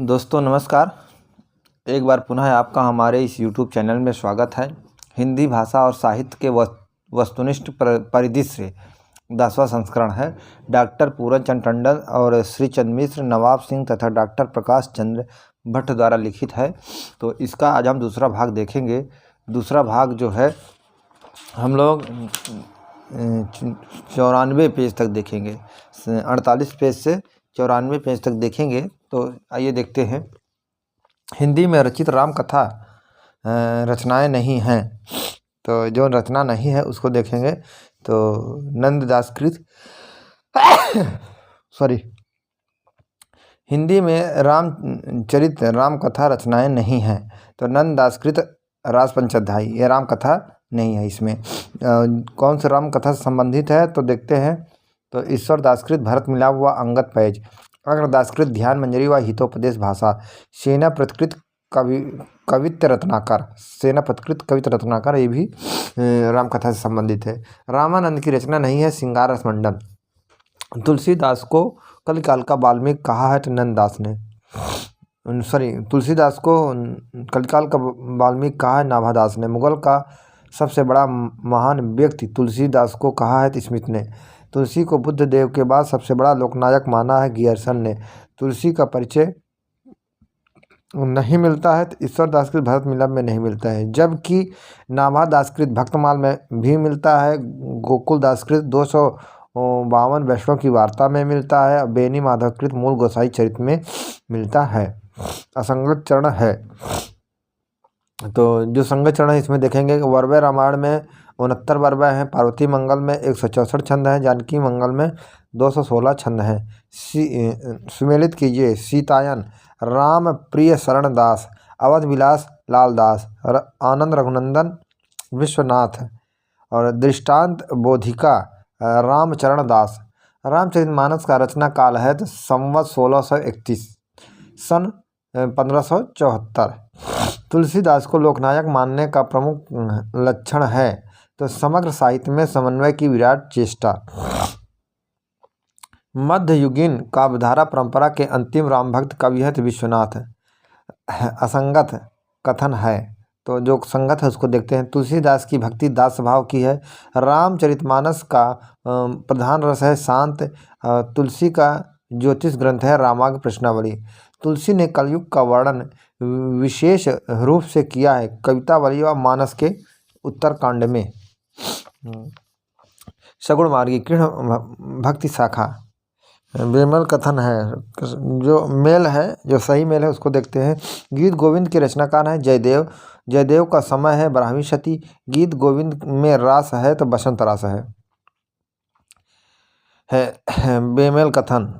दोस्तों नमस्कार। एक बार पुनः आपका हमारे इस YouTube चैनल में स्वागत है। हिंदी भाषा और साहित्य के वस्तुनिष्ठ परिदृश्य 10वां संस्करण है। डॉक्टर पूरन चंद टंडन और श्री चंद मिश्र, नवाब सिंह तथा डॉक्टर प्रकाश चंद्र भट्ट द्वारा लिखित है। तो इसका आज हम दूसरा भाग देखेंगे। दूसरा भाग जो है हम लोग 94 पेज तक देखेंगे, 48 पेज से 94 पेज तक देखेंगे। तो आइए देखते हैं। हिंदी में रचित राम कथा रचनाएं नहीं हैं, तो जो रचना नहीं है उसको देखेंगे। तो नंददासकृत हिंदी में रामचरित राम कथा रचनाएं नहीं हैं, तो नंददासकृत राजपंचाध्यायी ये राम कथा नहीं है। इसमें कौन से राम कथा से संबंधित है तो देखते हैं। तो ईश्वर दासकृत भरत मिलाप व अंगद पैज, अग्र दासकृत ध्यान मंजरी व हितोपदेश भाषा, सेनापतिकृत कवित्त रत्नाकर, सेनापतिकृत कवित्त रत्नाकर ये भी राम कथा से संबंधित है। रामानंद की रचना नहीं है सिंगार रसमंडल। तुलसीदास को कलिकाल का वाल्मीकि कहा है तो नंददास ने, तुलसीदास को कलिकाल का वाल्मीकि कहा है नाभादास ने। मुगल का सबसे बड़ा महान व्यक्ति तुलसीदास को कहा है स्मिथ ने। तुलसी को बुद्ध देव के बाद सबसे बड़ा लोकनायक माना है गियर्सन ने। तुलसी का परिचय नहीं मिलता है तो ईश्वर दासकृत भरत मिलाप में नहीं मिलता है, जबकि नाभा दासकृत भक्तमाल में भी मिलता है। गोकुल दासकृत 252 वैष्णव की वार्ता में मिलता है। बेनी माधवकृत मूल गोसाई चरित्र में मिलता है। असंगत चरण है, तो जो संगत चरण है इसमें देखेंगे। वर्वे रामायण में 69 वर्वे हैं, पार्वती मंगल में 164 छंद हैं, जानकी मंगल में 216 छंद हैं। सुमेलित कीजिए। सीतायन राम प्रिय शरण दास, अवध विलास लाल दास, आनंद रघुनंदन विश्वनाथ और दृष्टांत बोधिका रामचरण दास। रामचरितमानस का रचना काल है तो संवत 1631 सन 1574। तुलसीदास को लोकनायक मानने का प्रमुख लक्षण है तो समग्र साहित्य में समन्वय की विराट चेष्टा। मध्ययुगीन काव्यधारा परंपरा के अंतिम राम भक्त कवि है तो विश्वनाथ। असंगत कथन है, तो जो संगत है उसको देखते हैं। तुलसीदास की भक्ति दास स्वभाव की है। रामचरितमानस का प्रधान रस है शांत। तुलसी का ज्योतिष ग्रंथ है रामायण प्रश्नावली। तुलसी ने कलयुग का वर्णन विशेष रूप से किया है कवितावली व मानस के उत्तरकांड में। सगुण मार्गी कृष्ण भक्ति शाखा बेमल कथन है, जो मेल है, जो सही मेल है उसको देखते हैं। गीत गोविंद के रचनाकार हैं जयदेव। जयदेव का समय है ब्राह्मी शती। गीत गोविंद में रास है तो बसंत रास है। बेमेल कथन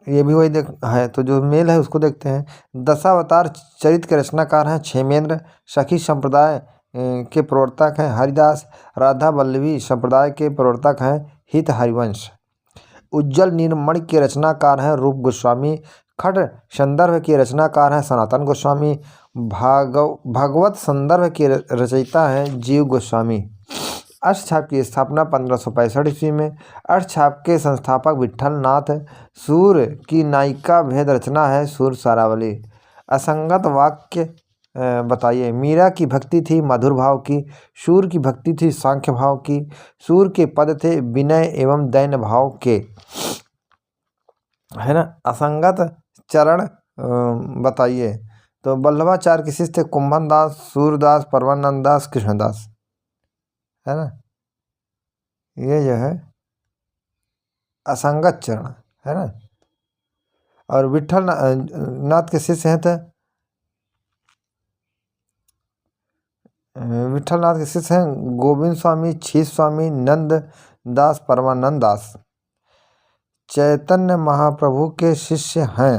ये भी वही है, तो जो मेल है उसको देखते हैं। दशावतार चरित्र के रचनाकार हैं क्षेमेंद्र। सखी संप्रदाय के प्रवर्तक हैं हरिदास। राधा वल्लभी संप्रदाय के प्रवर्तक हैं हित हरिवंश। उज्जवल नीलमणि के रचनाकार हैं रूप गोस्वामी। खट संदर्भ के रचनाकार हैं सनातन गोस्वामी। भागवत संदर्भ के रचयिता हैं जीव गोस्वामी। अष्टछाप की स्थापना 1565 ईस्वी में। अष्टछाप के संस्थापक विट्ठल नाथ। सूर की नायिका भेद रचना है सूर सारावली। असंगत वाक्य बताइए। मीरा की भक्ति थी मधुर भाव की, सूर की भक्ति थी सांख्य भाव की। सूर के पद थे विनय एवं दैन्य भाव के, है ना। असंगत चरण बताइए। तो वल्लभाचार्य के शिष्य थे कुंभन दास, सूरदास, परमानंद दास, कृष्णदास, है ना। ये जो है असंगत चरण है ना। और विट्ठल नाथ के शिष्य हैं तो विट्ठल नाथ के शिष्य हैं गोविंद स्वामी, छीस स्वामी, नंद दास, परमानंद दास। चैतन्य महाप्रभु के शिष्य हैं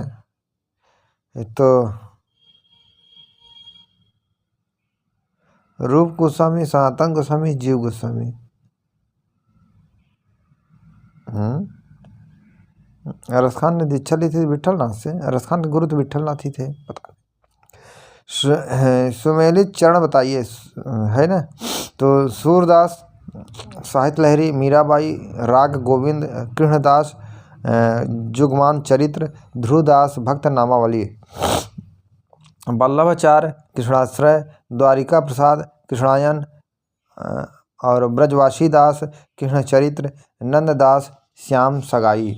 तो रूप गोस्वामी, सनातन गोस्वामी, जीव गोस्वामी। अरस खान ने दीक्षा ली थी विट्ठल नाथ से। अरस खान के गुरु तो विट्ठल नाथ ही थे, पता नहीं। सुमेलित चरण बताइए, है ना। तो सूरदास साहित्य लहरी, मीराबाई, राग गोविंद, कृष्णदास, जुगमान चरित्र, ध्रुवदास, भक्त नामावली। वल्लभाचार्य कृष्णाश्रय, द्वारिका प्रसाद कृष्णायन और ब्रजवासी दास कृष्णचरित्र, नंददास श्याम सगाई।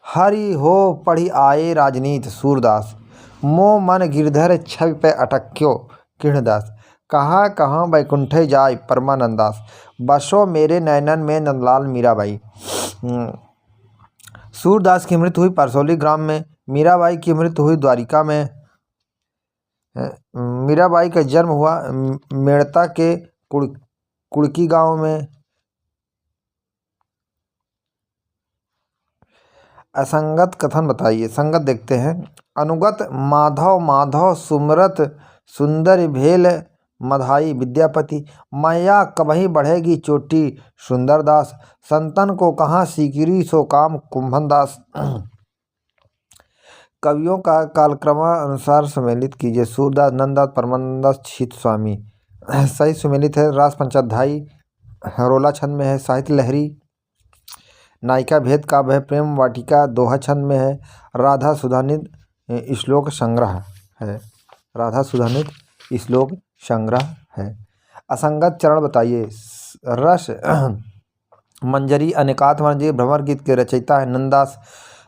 हरि हो पढ़ी आए राजनीत सूरदास, मो मन गिरधर छवि पे अटक्यो कृष्णदास। कहाँ कहाँ बैकुंठे जाय परमानंदास, बसो मेरे नैनन में नंदलाल मीराबाई। सूरदास की मृत्यु हुई परसौली ग्राम में, मीराबाई की मृत्यु हुई द्वारिका में। मीराबाई का जन्म हुआ मेड़ता के कुड़की गांव में। असंगत कथन बताइए। संगत देखते हैं। अनुगत माधव माधव सुमरत सुंदर भेल मधाई विद्यापति, मैया कबही बढ़ेगी चोटी सुंदरदास, संतन को कहाँ सीकरी सो काम कुंभन दास। कवियों का कालक्रमानुसार सम्मिलित कीजिए। सूरदास, नंददास, परमानंदास, छित स्वामी। सही सुमेलित है। रास पंचाध्यायी रोला छंद में है। साहित्य लहरी नायिका भेद काव्य है। प्रेम वाटिका दोहा छंद में है। राधा सुधानिध श्लोक संग्रह है। राधा सुधानिध श्लोक संग्रह है। असंगत चरण बताइए। रस मंजरी अनेकात मंजरी भ्रमर गीत के रचयिता है नंददास।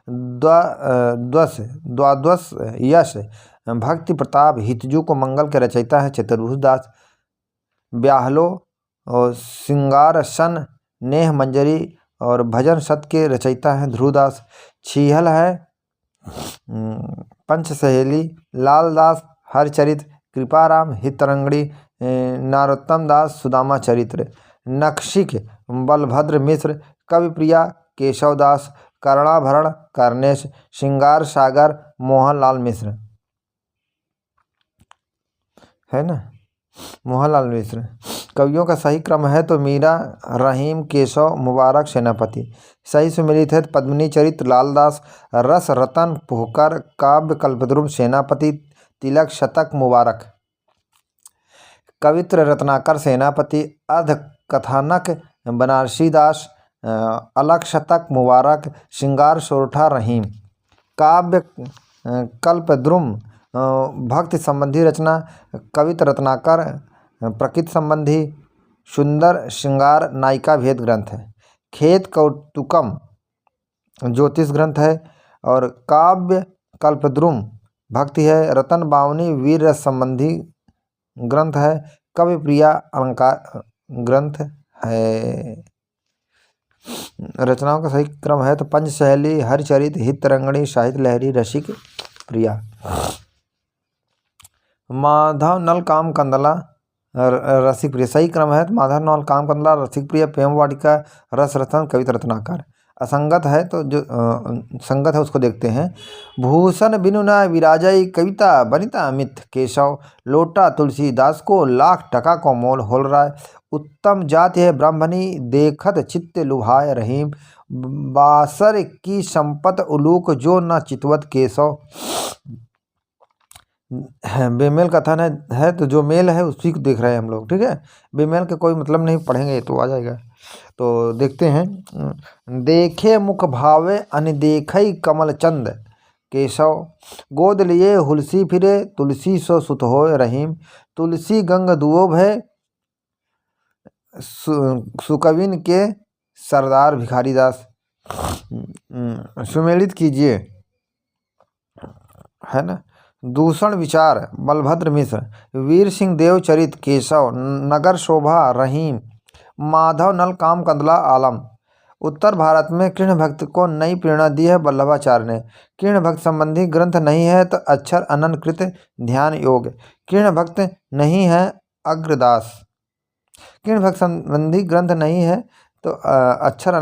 द्वादश यश भक्ति प्रताप हितजू को मंगल के रचयिता है चतुर्भुज दास। ब्याहलो और सिंगार सन नेह मंजरी और भजन शत के रचयिता हैं ध्रुवदास। छीहल है पंच सहेली लालदास हरचरित। कृपाराम हितरंगड़ी नारोत्तम दास सुदामा चरित्र। नक्षिक बलभद्र मिश्र कविप्रिया केशवदास। कर्णाभरण कर्णेश श्रृंगार सागर मोहनलाल मिश्र है ना। मोहनलाल मिश्र। कवियों का सही क्रम है तो मीरा, रहीम, केशव, मुबारक, सेनापति। सही सुमेलित है पद्मिनी चरित्र लालदास, रस रतन पुहकर, काव्य कल्पद्रुम सेनापति, तिलक शतक मुबारक। कवित्र रत्नाकर सेनापति, अर्ध कथानक बनारसी दास, अलग शतक मुबारक, श्रृंगार सोरठा रहीम। काव्य कल्पद्रुम भक्ति संबंधी रचना, कवित्र रत्नाकर प्रकृति संबंधी, सुंदर श्रृंगार नायिका भेद ग्रंथ है। खेत कौतुकम ज्योतिष ग्रंथ है और काव्य कल्पद्रुम भक्ति है। रतन बावनी वीर रस संबंधी ग्रंथ है। कवि प्रिया अलंकार ग्रंथ है। रचनाओं का सही क्रम है तो पंचशैली, हरिचरित, हितरंगणी, साहित्य लहरी, रसिक प्रिया। माधव नल काम कंदला रसिक प्रिय। सही क्रम है तो माधव नल काम कंदला रसिक प्रिय, प्रेम वाटिका, रस रतन, कविता रत्नाकर। असंगत है तो जो संगत है उसको देखते हैं। भूषण बिनु न विराजय कविता बनिता अमित, केशव लोटा तुलसीदास को लाख टका को मोल होल रहा है। उत्तम जाति है ब्राह्मणी देखत चित्त लुभाय रहीम, बासर की संपत उलूक जो न चितवत केशव। बेमेल कथन है तो जो मेल है उसी को देख रहे हैं हम लोग। ठीक है, बेमेल का कोई मतलब नहीं, पढ़ेंगे तो आ जाएगा। तो देखते हैं। देखे मुख भावे अनदेखई कमल चंद, केशव गोद लिए हुलसी फिरे तुलसी सो सुत होय रहीम, तुलसी गंग दुओ भय सुकविन के सरदार भिखारी दास। सुमेलित कीजिए है ना। दूषण विचार बलभद्र मिश्र, वीर सिंह देव चरित केशव, नगर शोभा रहीम, माधव नल काम कंदला आलम। उत्तर भारत में कृष्ण भक्त को नई प्रेरणा दी है वल्लभाचार्य ने। कृष्ण भक्त संबंधी ग्रंथ नहीं है तो अक्षर अनंकृत ध्यान योग। कृष्ण भक्त नहीं है अग्रदास। कृष्ण भक्त संबंधी ग्रंथ नहीं है तो अक्षर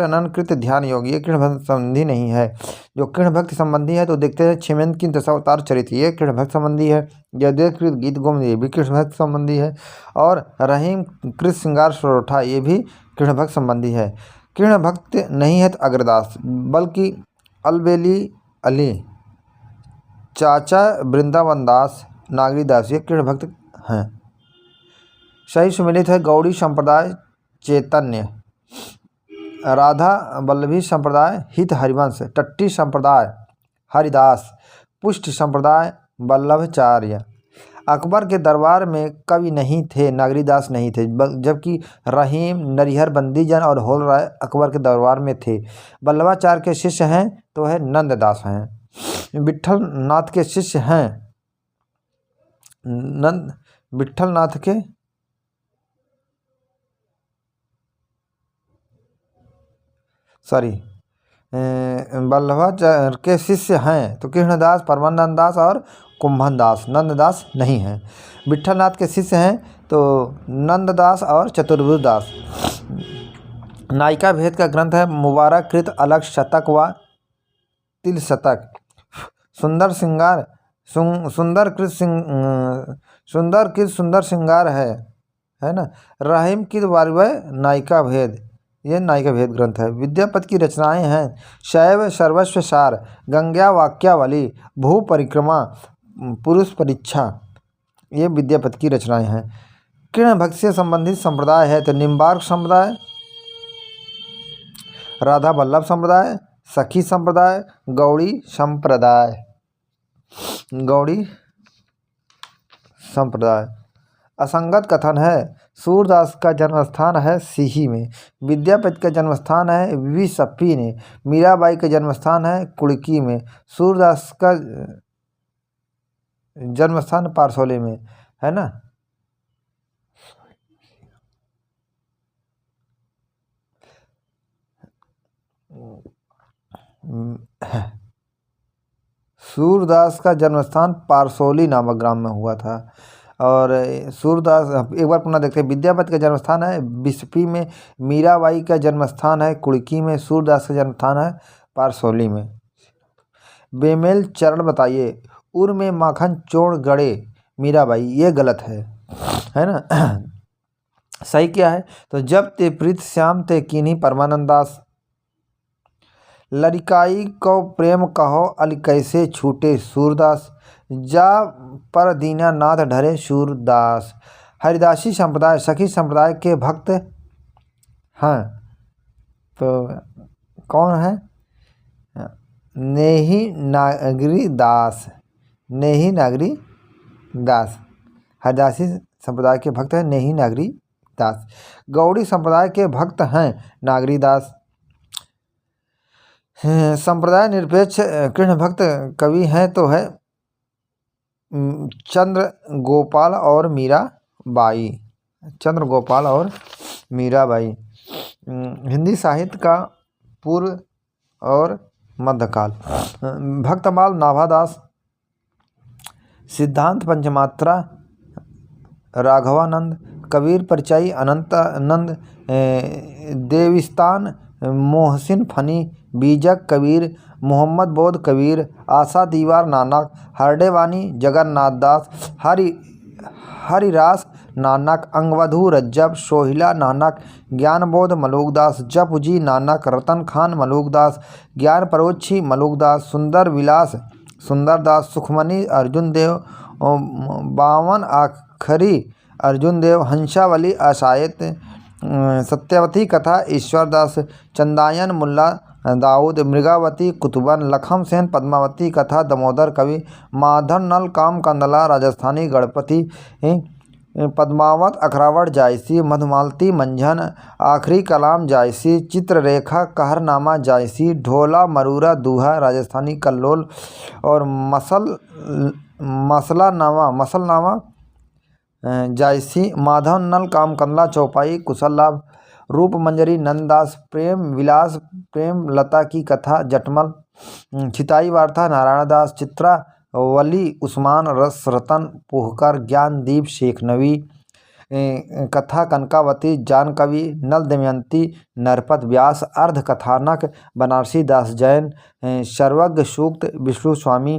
अनंकृत ध्यान योग, ये कृष्ण भक्त संबंधी नहीं है। जो कृष्ण भक्त संबंधी है तो देखते हैं क्षेमेंद्र की दशावतार चरित्र, ये कृष्ण भक्त संबंधी है। यदेकृत गीत गोविंद ये भी कृष्ण भक्त संबंधी है। और रहीम कृत श्रृंगार सोरठा ये भी कृष्ण भक्त संबंधी है। कृष्ण भक्त नहीं है तो अग्रदास, बल्कि अलबेली अली, चाचा वृंदावन दास, नागरी दास ये कृष्ण भक्त हैं। सही सुमेलित है गौड़ी संप्रदाय चैतन्य, राधा वल्लभी संप्रदाय हित हरिवंश, टट्टी संप्रदाय हरिदास, पुष्ट संप्रदाय वल्लभाचार्य। अकबर के दरबार में कवि नहीं थे, नागरीदास नहीं थे, जबकि रहीम, नरिहर बंदीजन और होल राय अकबर के दरबार में थे। वल्लभाचार्य के शिष्य हैं तो है नंददास हैं। विट्ठल नाथ के शिष्य हैं विट्ठल नाथ के वल्लभाचार्य के शिष्य हैं तो कृष्णदास, परमानंद दास और कुंभन दास, नंददास नहीं हैं। विट्ठलनाथ के शिष्य हैं तो नंददास और चतुर्भुज दास। नायिका भेद का ग्रंथ है मुबारक कृत अलग शतक व तिल शतक। सुंदर श्रृंगार सुंदर कृत श्रृंगार है ना। रहीम की वारिवय नायिका भेद, ये नायिका भेद ग्रंथ है। विद्यापति की रचनाएं हैं शैव सर्वस्व सार, गंगा वाक्यावली, भू परिक्रमा, पुरुष परीक्षा, ये विद्यापति की रचनाएं हैं। किरण भक्ति से संबंधित संप्रदाय है तो निम्बार्क संप्रदाय, राधा वल्लभ संप्रदाय, सखी संप्रदाय, गौड़ी संप्रदाय। गौड़ी संप्रदाय। असंगत कथन है सूरदास का जन्मस्थान है सीही में, विद्यापति का जन्मस्थान है विसप्पी में, मीराबाई का जन्मस्थान है कुड़की में, सूरदास का जन्मस्थान पारसोली में, है ना। सूरदास का जन्मस्थान पारसोली नामक ग्राम में हुआ था। और सूरदास एक बार पुनः देखते हैं। विद्यापति का जन्मस्थान है बिस्फी में, मीराबाई का जन्मस्थान है कुड़की में, सूरदास का जन्मस्थान है पारसोली में। बेमेल चरण बताइए। उर में माखन चोड़ गड़े मीराबाई, ये गलत है ना। सही क्या है तो जब ते प्रीत श्याम ते कीन्ही परमानंद दास। लड़िकाई को प्रेम कहो अल कैसे छूटे सूरदास, जा पर दीनानाथ ढरे सूरदास। हरिदासी संप्रदाय सखी संप्रदाय के भक्त हैं तो कौन है, नेही नागरी दास, नेही नागरी दास। हरिदासी संप्रदाय के भक्त हैं नेही नागरी दास। गौड़ी संप्रदाय के भक्त हैं नागरी दास। संप्रदाय निरपेक्ष कृष्ण भक्त कवि हैं तो है चंद्र गोपाल और मीराबाई, चंद्र गोपाल और मीराबाई। हिंदी साहित्य का पूर्व और मध्यकाल। भक्तमाल नाभादास, सिद्धांत पंचमात्रा राघवानंद, कबीर परिचयी अनंतानंद, देविस्तान मोहसिन फनी, बीजक कबीर, मोहम्मद बोध कबीर, आशा दीवार नानक, हरडेवानी जगन्नाथ दास, हरिरास नानक, अंगवधू रज्जब, सोहिला नानक, ज्ञानबोध मलूकदास, जपजी नानक, रतन खान मलूकदास, ज्ञान परोक्षी मलूकदास, सुंदर विलास सुंदरदास, सुखमणि अर्जुन देव, बावन आखरी अर्जुन देव, हंसावली आशायत, सत्यवती कथा ईश्वरदास, चंदायन मुल्ला दाऊद, मृगावती कुतुबन, लखम सेन पद्मावती कथा दामोदर कवि, माधव नल काम कंदला राजस्थानी गणपति, पद्मावत अखरावड़ जायसी, मधुमालती मंझन, आखिरी कलाम जायसी, चित्ररेखा कहरनामा जायसी, ढोला मरूरा दूहा राजस्थानी कल्लोल, और मसलनामा जायसी, माधव नल काम कंदला चौपाई कुशल लाभ, रूप मंजरी नंददास, प्रेम विलास प्रेम लता की कथा जटमल, छिताई वार्ता नारायण दास, चित्रा वली उस्मान, रस रतन पुहकर, ज्ञानदीप शेख नवी, कथा कनकावती जानकवि, नल दमयंती नरपत व्यास, अर्ध कथानक बनारसी दास जैन, सर्वज्ञ सूक्त विष्णु स्वामी,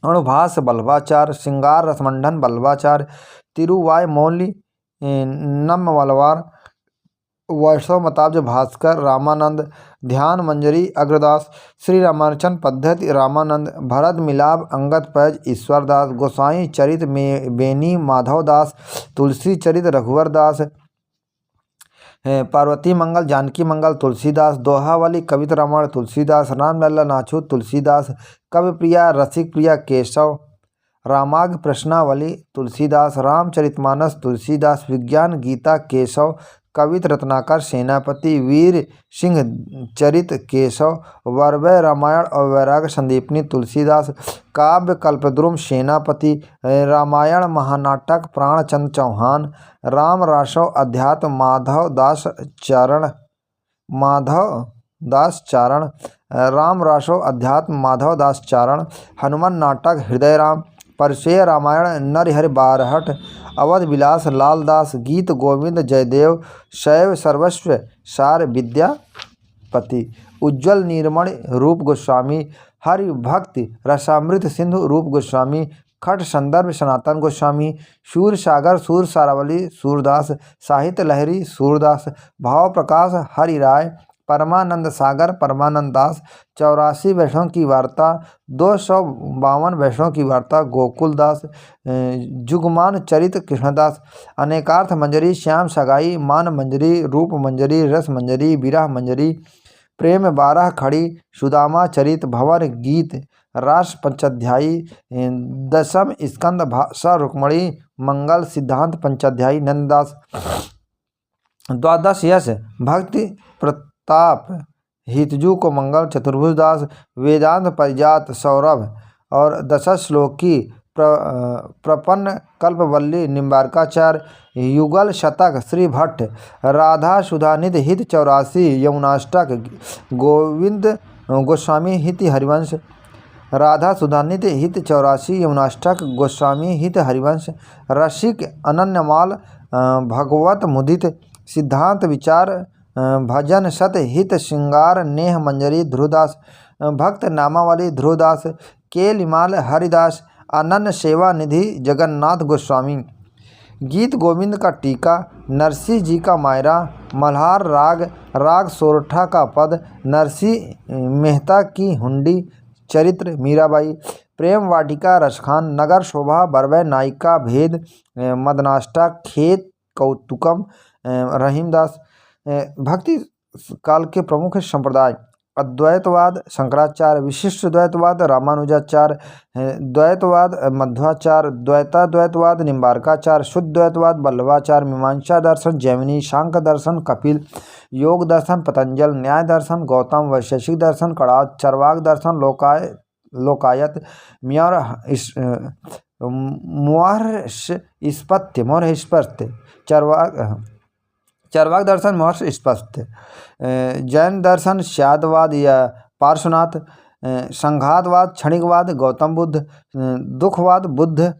अणुभाष बल्लभाचार्य, श्रृंगार रसमंडन बल्लभाचार्य, तिरुवाय मौली नम्मवलवार, वैष्णव मताब्ज भास्कर रामानंद, ध्यान मंजरी अग्रदास, श्री रामानुचन पद्धति रामानंद, भरत मिलाप अंगद पैज ईश्वरदास, गोसाई चरित में बेनी माधवदास, तुलसी चरित रघुवर दास, पार्वती मंगल, जानकी मंगल तुलसीदास, दोहावली कविता रामायण तुलसीदास, रामलला नाछू तुलसीदास, कवि प्रिया रसिक प्रिया केशव, रामाग प्रश्नावली तुलसीदास, रामचरितमानस तुलसीदास, विज्ञान गीता केशव, कवित रत्नाकर सेनापति, वीर सिंह चरित केशव, वरवय रामायण और वैराग्य संदीपनी तुलसीदास, काव्य कल्पद्रुम सेनापति, रामायण महानाटक प्राणचंद चौहान, राम रासव अध्यात्म माधव दास चारण, राम रासव अध्यात्म माधव दास चारण, हनुमान नाटक हृदय राम, परसेय रामायण नरहरि बारहट, अवध विलास लालदास, गीत गोविंद जयदेव, शैव सर्वस्व सार विद्यापति, उज्ज्वल नीलमणि रूप गोस्वामी, हरि भक्ति रसामृत सिंधु रूप गोस्वामी, खट संदर्भ सनातन गोस्वामी, शूर सागर सूर सारावली सूरदास, साहित्य लहरी सूरदास, भाव प्रकाश हरि राय, परमानंद सागर परमानंद दास, 84 वैष्णव की वार्ता, 252 वैष्णव की वार्ता गोकुल दास, जुगमान चरित कृष्णदास, अनेकार्थ मंजरी श्याम सगाई, मान मंजरी रूप मंजरी रस मंजरी विरह मंजरी, प्रेम 12 खड़ी, सुदामा चरित, भंवर गीत, रास पंचाध्यायी, दशम स्कंद भाषा रुक्मणी, मंगल सिद्धांत पंचाध्यायी नंददास, द्वादश यश भक्ति प्रताप हितजू को मंगल चतुर्भुज दास, वेदांत परिजात सौरभ और दशश श्लोकी प्रपन्न कल्पवल्ली निम्बारकाचार्य, युगल शतक श्री भट्ट, राधा सुधानिधि हित 84 यमुनाष्टक गोविंद गोस्वामी हित हरिवंश, राधा सुधानिधि हित 84 यमुनाष्टक गोस्वामी हित हरिवंश, रसिक अनन्यमाल भगवत मुदित, सिद्धांत विचार भजन सत हित श्रृंगार नेह मंजरी ध्रुवदास, भक्त नामावली ध्रुवदास, केलिमाल हरिदास, अनन्य सेवा निधि जगन्नाथ गोस्वामी, गीत गोविंद का टीका, नरसिंह जी का मायरा, मल्हार राग सोरठा का पद, नरसिंह मेहता की हुंडी, चरित्र मीराबाई, प्रेम वाटिका रसखान, नगर शोभा बरवै नायिका भेद, मदनाष्टा खेत कौतुकम रहीमदास। भक्ति काल के प्रमुख संप्रदाय अद्वैतवाद शंकराचार्य, विशिष्ट द्वैतवाद रामानुजाचार्य, द्वैतवाद मध्वाचार्य, द्वैताद्वैतवाद निम्बारकाचार्य, शुद्ध द्वैतवाद वल्लभाचार्य, मीमांसा दर्शन जैमिनी, सांख्य दर्शन कपिल, योग दर्शन पतंजल, न्याय दर्शन गौतम, वैशेषिक दर्शन कणाद, चरवाक दर्शन लोकायत, महर्षिस्पत्य, चरवाक दर्शन महर्षि स्पष्ट, जैन दर्शन शादवाद या पार्श्वनाथ, संघातवाद क्षणिकवाद गौतम बुद्ध, दुखवाद बुद्ध,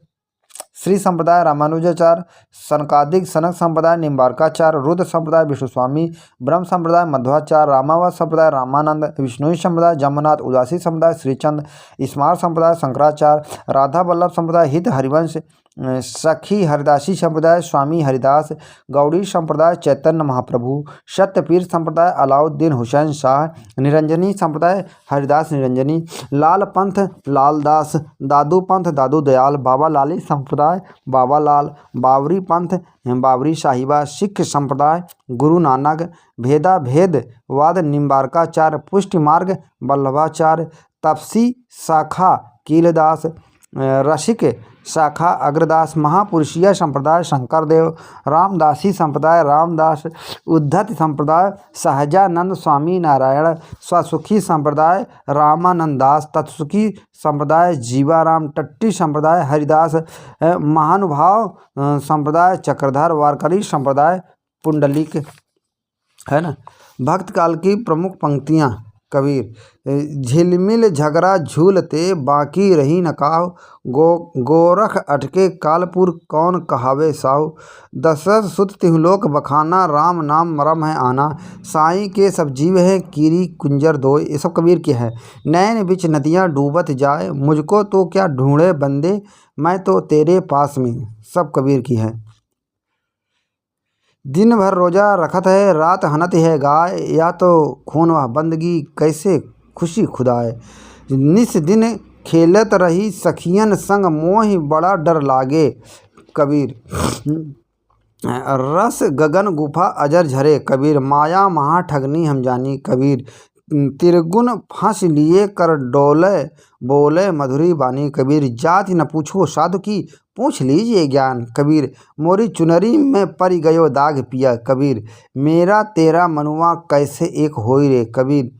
श्री संप्रदाय रामानुजाचार्य, सनकादिक सनक संप्रदाय निम्बारकाचार्य, रुद्र संप्रदाय विष्णुस्वामी, ब्रह्म संप्रदाय मध्वाचार्य, रामावत संप्रदाय रामानंद, विष्णुई संप्रदाय जमनाथ, उदासी संप्रदाय श्रीचंद, स्मार्त संप्रदाय शंकराचार्य, राधा वल्लभ संप्रदाय हित हरिवंश, सखी हरिदासी संप्रदाय स्वामी हरिदास, गौड़ी संप्रदाय चैतन्य महाप्रभु, सत्यपीर संप्रदाय अलाउद्दीन हुसैन शाह, निरंजनी संप्रदाय हरिदास निरंजनी, लाल पंथ लालदास, दादू पंथ दादू दयाल, बाबा लाली संप्रदाय बाबा लाल, बावरी पंथ बावरी साहिबा, सिख संप्रदाय गुरु नानक, भेदा भेद वाद निम्बारकाचार्य, पुष्टि मार्ग वल्लभाचार्य, तपसी शाखा कीलदास, रसिक शाखा अग्रदास, महापुरुषीय संप्रदाय शंकरदेव, रामदासी संप्रदाय रामदास, उद्धत संप्रदाय सहजानंद स्वामी नारायण, स्वसुखी संप्रदाय रामानंदास, तत्सुखी संप्रदाय जीवाराम, टट्टी संप्रदाय हरिदास, महानुभाव संप्रदाय चक्रधर, वारकरी संप्रदाय पुंडलिक। है ना। भक्त काल की प्रमुख पंक्तियाँ कबीर, झिलमिल झगड़ा झूलते बाकी रही न काहू, गोरख अटके कालपुर कौन कहावे साहू, दशरथ सुत तिहुलोक बखाना, राम नाम मरम है आना, साईं के सब जीव है कीरी कुंजर दोय। ये सब कबीर के हैं। नैन बिच नदियाँ डूबत जाए, मुझको तो क्या ढूंढे बंदे, मैं तो तेरे पास में। सब कबीर की है। दिन भर रोजा रखत है, रात हनत है गाय, या तो खून वह बंदगी कैसे खुशी खुदाए, निस दिन खेलत रही सखियन संग, मोहि बड़ा डर लागे। कबीर। रस गगन गुफा अजर झरे कबीर, माया महा ठगनी हम जानी कबीर। त्रिगुण फंस लिए कर डोले, बोले मधुरी बानी कबीर। जाति न पूछो साधु की, पूछ लीजिए ज्ञान कबीर। मोरी चुनरी में पड़ गयो दाग पिया कबीर, मेरा तेरा मनुआ कैसे एक होई रे कबीर।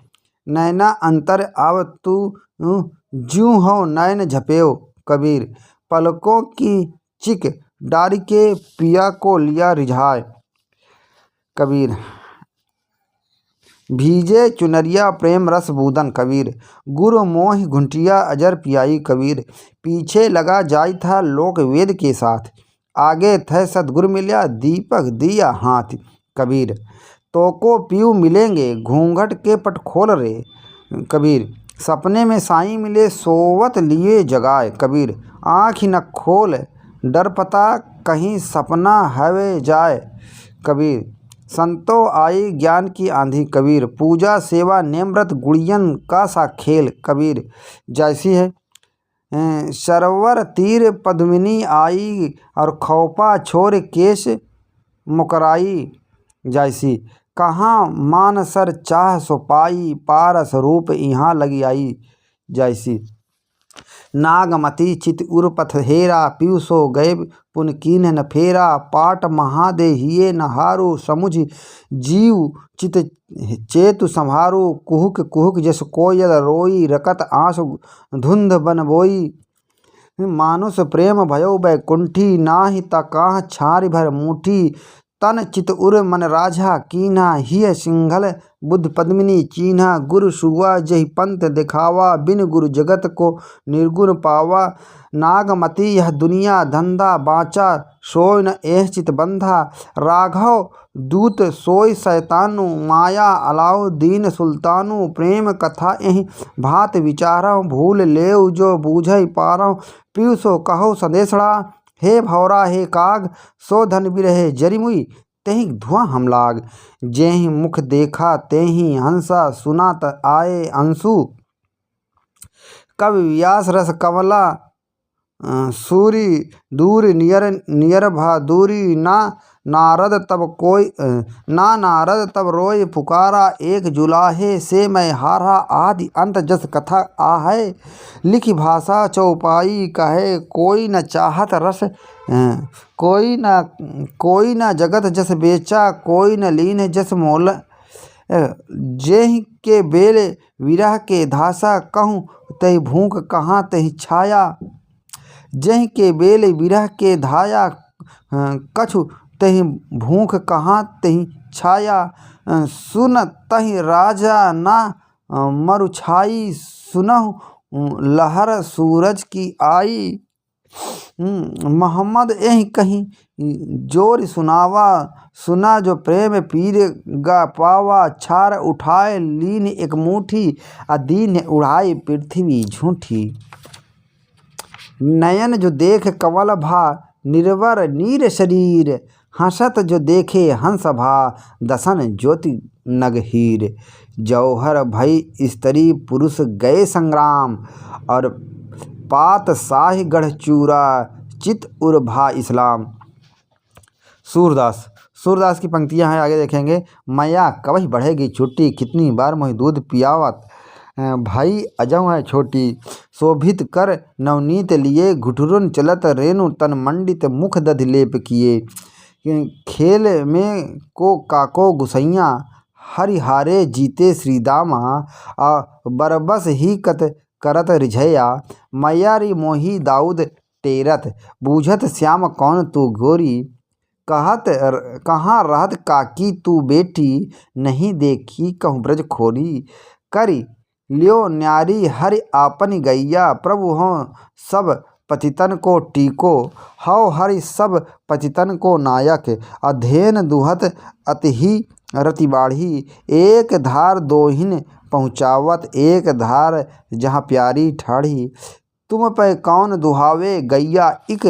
नैना अंतर आव तू ज्यों हो नैन झपेओ कबीर, पलकों की चिक डार के पिया को लिया रिझाए कबीर। भीजे चुनरिया प्रेम रस बूदन कबीर, गुरु मोहि घुंटिया अजर पियाई कबीर। पीछे लगा जाई था लोक वेद के साथ, आगे थे सतगुरु मिल्या दीपक दिया हाथ कबीर। तो को पीऊ मिलेंगे घूंघट के पट खोल रे कबीर, सपने में साईं मिले सोवत लिए जगाए कबीर। आँख न खोल डर पता कहीं सपना हवे जाए कबीर। संतो आई ज्ञान की आंधी कबीर, पूजा सेवा नेम व्रत गुड़ियन का सा खेल कबीर। जैसी है सरवर तीर पद्मिनी आई, और खौपा छोर केश मुकराई जैसी। कहाँ मानसर चाह सो पाई, पारस रूप यहाँ लगी आई जैसी। नागमती चित उर पथ हेरा, पीयूसो गए पुन कीन न फेरा। पाट महादे हिये नहारो, समुझ जीव चित चेतु संहारो। कुहुक कुहुक जस कोयल रोई, रकत आंसू धुंध बन बोई। मानुष प्रेम भयो बैकुंठी, नाही तकाह छारी भर मुठी। तन चित उर मन राझा कीन्हा, हिय सिंघल बुद्ध पद्मिनी चीन्हा। गुरु सुआ जहि पंथ दिखावा, बिन गुरु जगत को निर्गुण पावा। नागमती यह दुनिया धंधा, बाँचा सोय न एह चित बंधा। राघव दूत सोय शैतानु, माया अलाउ दीन सुल्तानु। प्रेम कथा एहि भात विचारहु, भूल लेउ जो बूझै पारहु। पीयूसो कहो संदेशड़ा, हे भौरा हे काग। सो धन बिरहे जरि मुई, तेहि धुआं हम लाग। जेहि मुख देखा तेहि हंसा, सुना त आए अंशु। कवि व्यास रस कमला सूरी, दूर नियर भा दूरी। ना नारद तब रोय पुकारा, एक जुलाहे से मैं हारा। आदि अंत जस कथा आहे, लिखी भाषा चौपाई कहे। कोई न चाहत रस कोई न जगत जस बेचा, कोई न लीन जस मोल। जेहि के बेल विरह के धासा, कहूँ तहि भूख कहाँ तहि छाया। जेहि के बेल विरह के धाया, कछु तहि भूख कहाँ तहि छाया। सुन तहि राजा ना मरुछाई, सुनहु लहर सूरज की आई। मोहम्मद एहि कहीं जोर सुनावा, सुना जो प्रेम पीर गा पावा। छार उठाए लीन एक मुठी, अदीन उड़ाई पृथ्वी झूठी। नयन जो देख कमल भा, निर्वर नीर शरीर। हंसत जो देखे हंस भा, दसन ज्योति नग हीर। जौहर भई स्त्री पुरुष गए संग्राम, और पात शाही गढ़ चूरा, चित उर भा इस्लाम। सूरदास की पंक्तियां हैं, आगे देखेंगे। मैया कवही बढ़ेगी छुट्टी, कितनी बार मोहि दूध पियावत। भाई अजव है छोटी, शोभित कर नवनीत लिए। घुटुरन चलत रेणु तन मंडित, मुख दधि लेप किए। खेल में को काको गुसैया, हरिहारे जीते श्रीदामा। बरबस ही कत करत रिझया, मैयारी मोही दाऊद टेरत। बूझत श्याम कौन तू गोरी, कहत कहाँ रहत काकी तू बेटी। नहीं देखी कहूँ ब्रज खोरी, करी लियो न्यारी हरि आपन गैया। प्रभु हों सब पतितन को टीको, हौ हरि सब पतितन को नायक। अधेन दुहत अतिहि रति बाढ़ी, एक धार दोहिन पहुँचावत। एक धार जहाँ प्यारी ठाढ़ी, तुम पे कौन दुहावे गैया। इक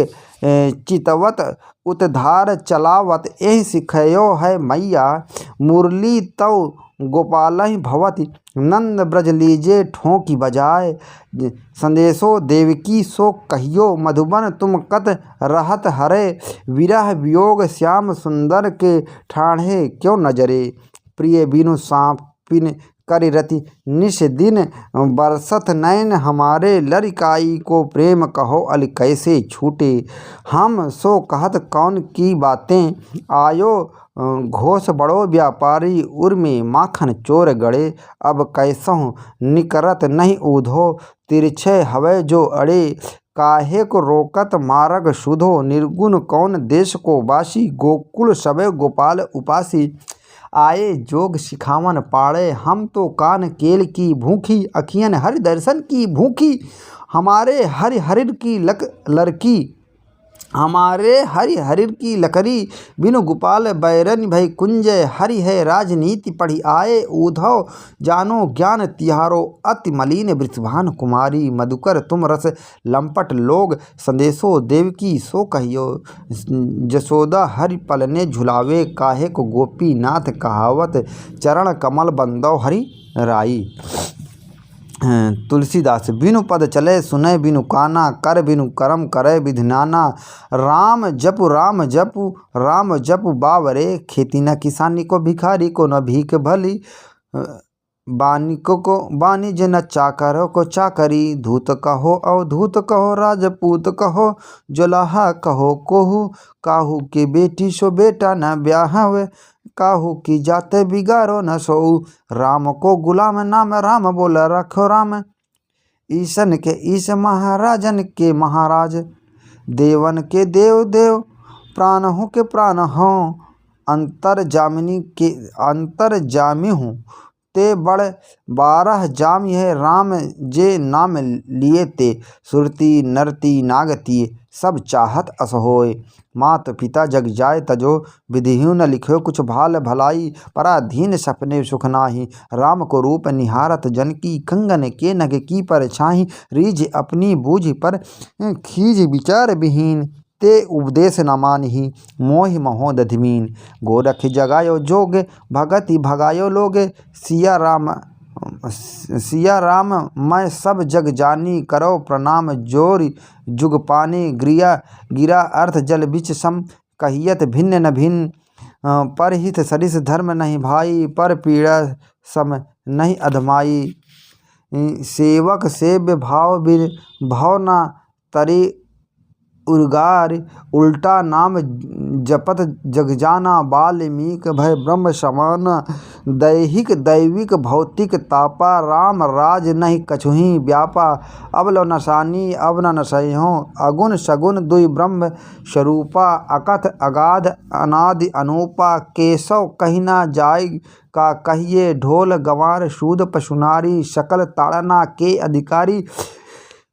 चितवत उत धार चलावत, एहि सिखयो है मैया। मुरली तव गोपाल भवति नंद ब्रज लीजे ठोंकी बजाए। संदेशो देवकी सो कहियो मधुबन तुम कत रहत हरे। विरह वियोग श्याम सुंदर के ठाढ़े क्यों नजरे। प्रिय बिनु सापिन करि रति निश दिन बरसत नैन हमारे। लरिकाई को प्रेम कहो अल कैसे छूटे। हम सो कहत कौन की बातें आयो घोष बड़ो व्यापारी। उर्मी माखन चोर गड़े अब कैसहु निकरत नहीं ऊधो। तिरछे हवे जो अड़े काहे को रोकत मार्ग सुधो। निर्गुण कौन देश को बासी गोकुल सबे गोपाल उपासी। आए जोग सिखावन पाड़े हम तो कान केल की भूखी। अखियन हरि दर्शन की भूखी हमारे हरि हरिर की लड़की। हमारे हरि हरिर की लकड़ी बिनु गोपाल बैरन भई कुंजय। हरि है राजनीति पढ़ी आए ऊधव जानो ज्ञान तिहारो। अति मलिन वृषभान कुमारी मधुकर तुम रस लंपट लोग। संदेशो देवकी सो कहियो जसोदा हरि पलने झुलावे। काहे को गोपीनाथ कहावत चरण कमल बंदो हरि राई। तुलसीदास बिनु पद चले सुनय बिनु काना। कर बिनु करम करे विधि नाना। राम जपु बावरे। खेती न किसानी को भिखारी को न भीख भली। बानिको को बानिज न चाकरों को चाकरी। धूत कहो अवधूत कहो राजपूत कहो। जोलाहा कहो कोहू काहू के बेटी सो बेटा न ब्याहवे। काहू की जाते बिगाड़ो न सोऊ। राम को गुलाम नाम राम बोला रखो राम। ईशन के ईश महाराजन के महाराज। देवन के देव देव प्राण हो के प्राण हो। अंतर जामी हूँ ते बड़ 12 जामी है। राम जे नाम लिए ते सुरती नरती नागती सब चाहत अस होय। मात पिता जग जाय तजो विधिहु न लिखो कुछ भाल भलाई। पराधीन सपने सुख नाही राम को रूप निहारत जनकी। कंगन के नग की पर छाही रीझ अपनी बूझ पर खीज विचार विहीन। ते उपदेश न मानही मोहि महोदधिमीन। गोरख जगायो जोग भगति भगायो लोग। सिया राम मैं सब जग जानी। करो प्रणाम जोर जुग पानी। गिरा अर्थ जल बिच सम कहियत भिन्न न भिन्न। परहित सरिस धर्म नहीं भाई। पर पीड़ा सम नहीं अधमाई। सेवक सेव्य भाव बिन भाव न तरी उर्गार। उल्टा नाम जपत जगजाना। वाल्मीक भय ब्रह्म समान। दैहिक दैविक भौतिक तापा। राम राज नहीं कछुही व्यापा। अब लो नसानी अब न नसैहों। अगुण सगुण दुई ब्रह्म स्वरूपा। अकथ अगाध अनादि अनूपा। केशव कही ना जाय का कहिए। ढोल गंवार सूद पशुनारी। सकल ताड़ना के अधिकारी।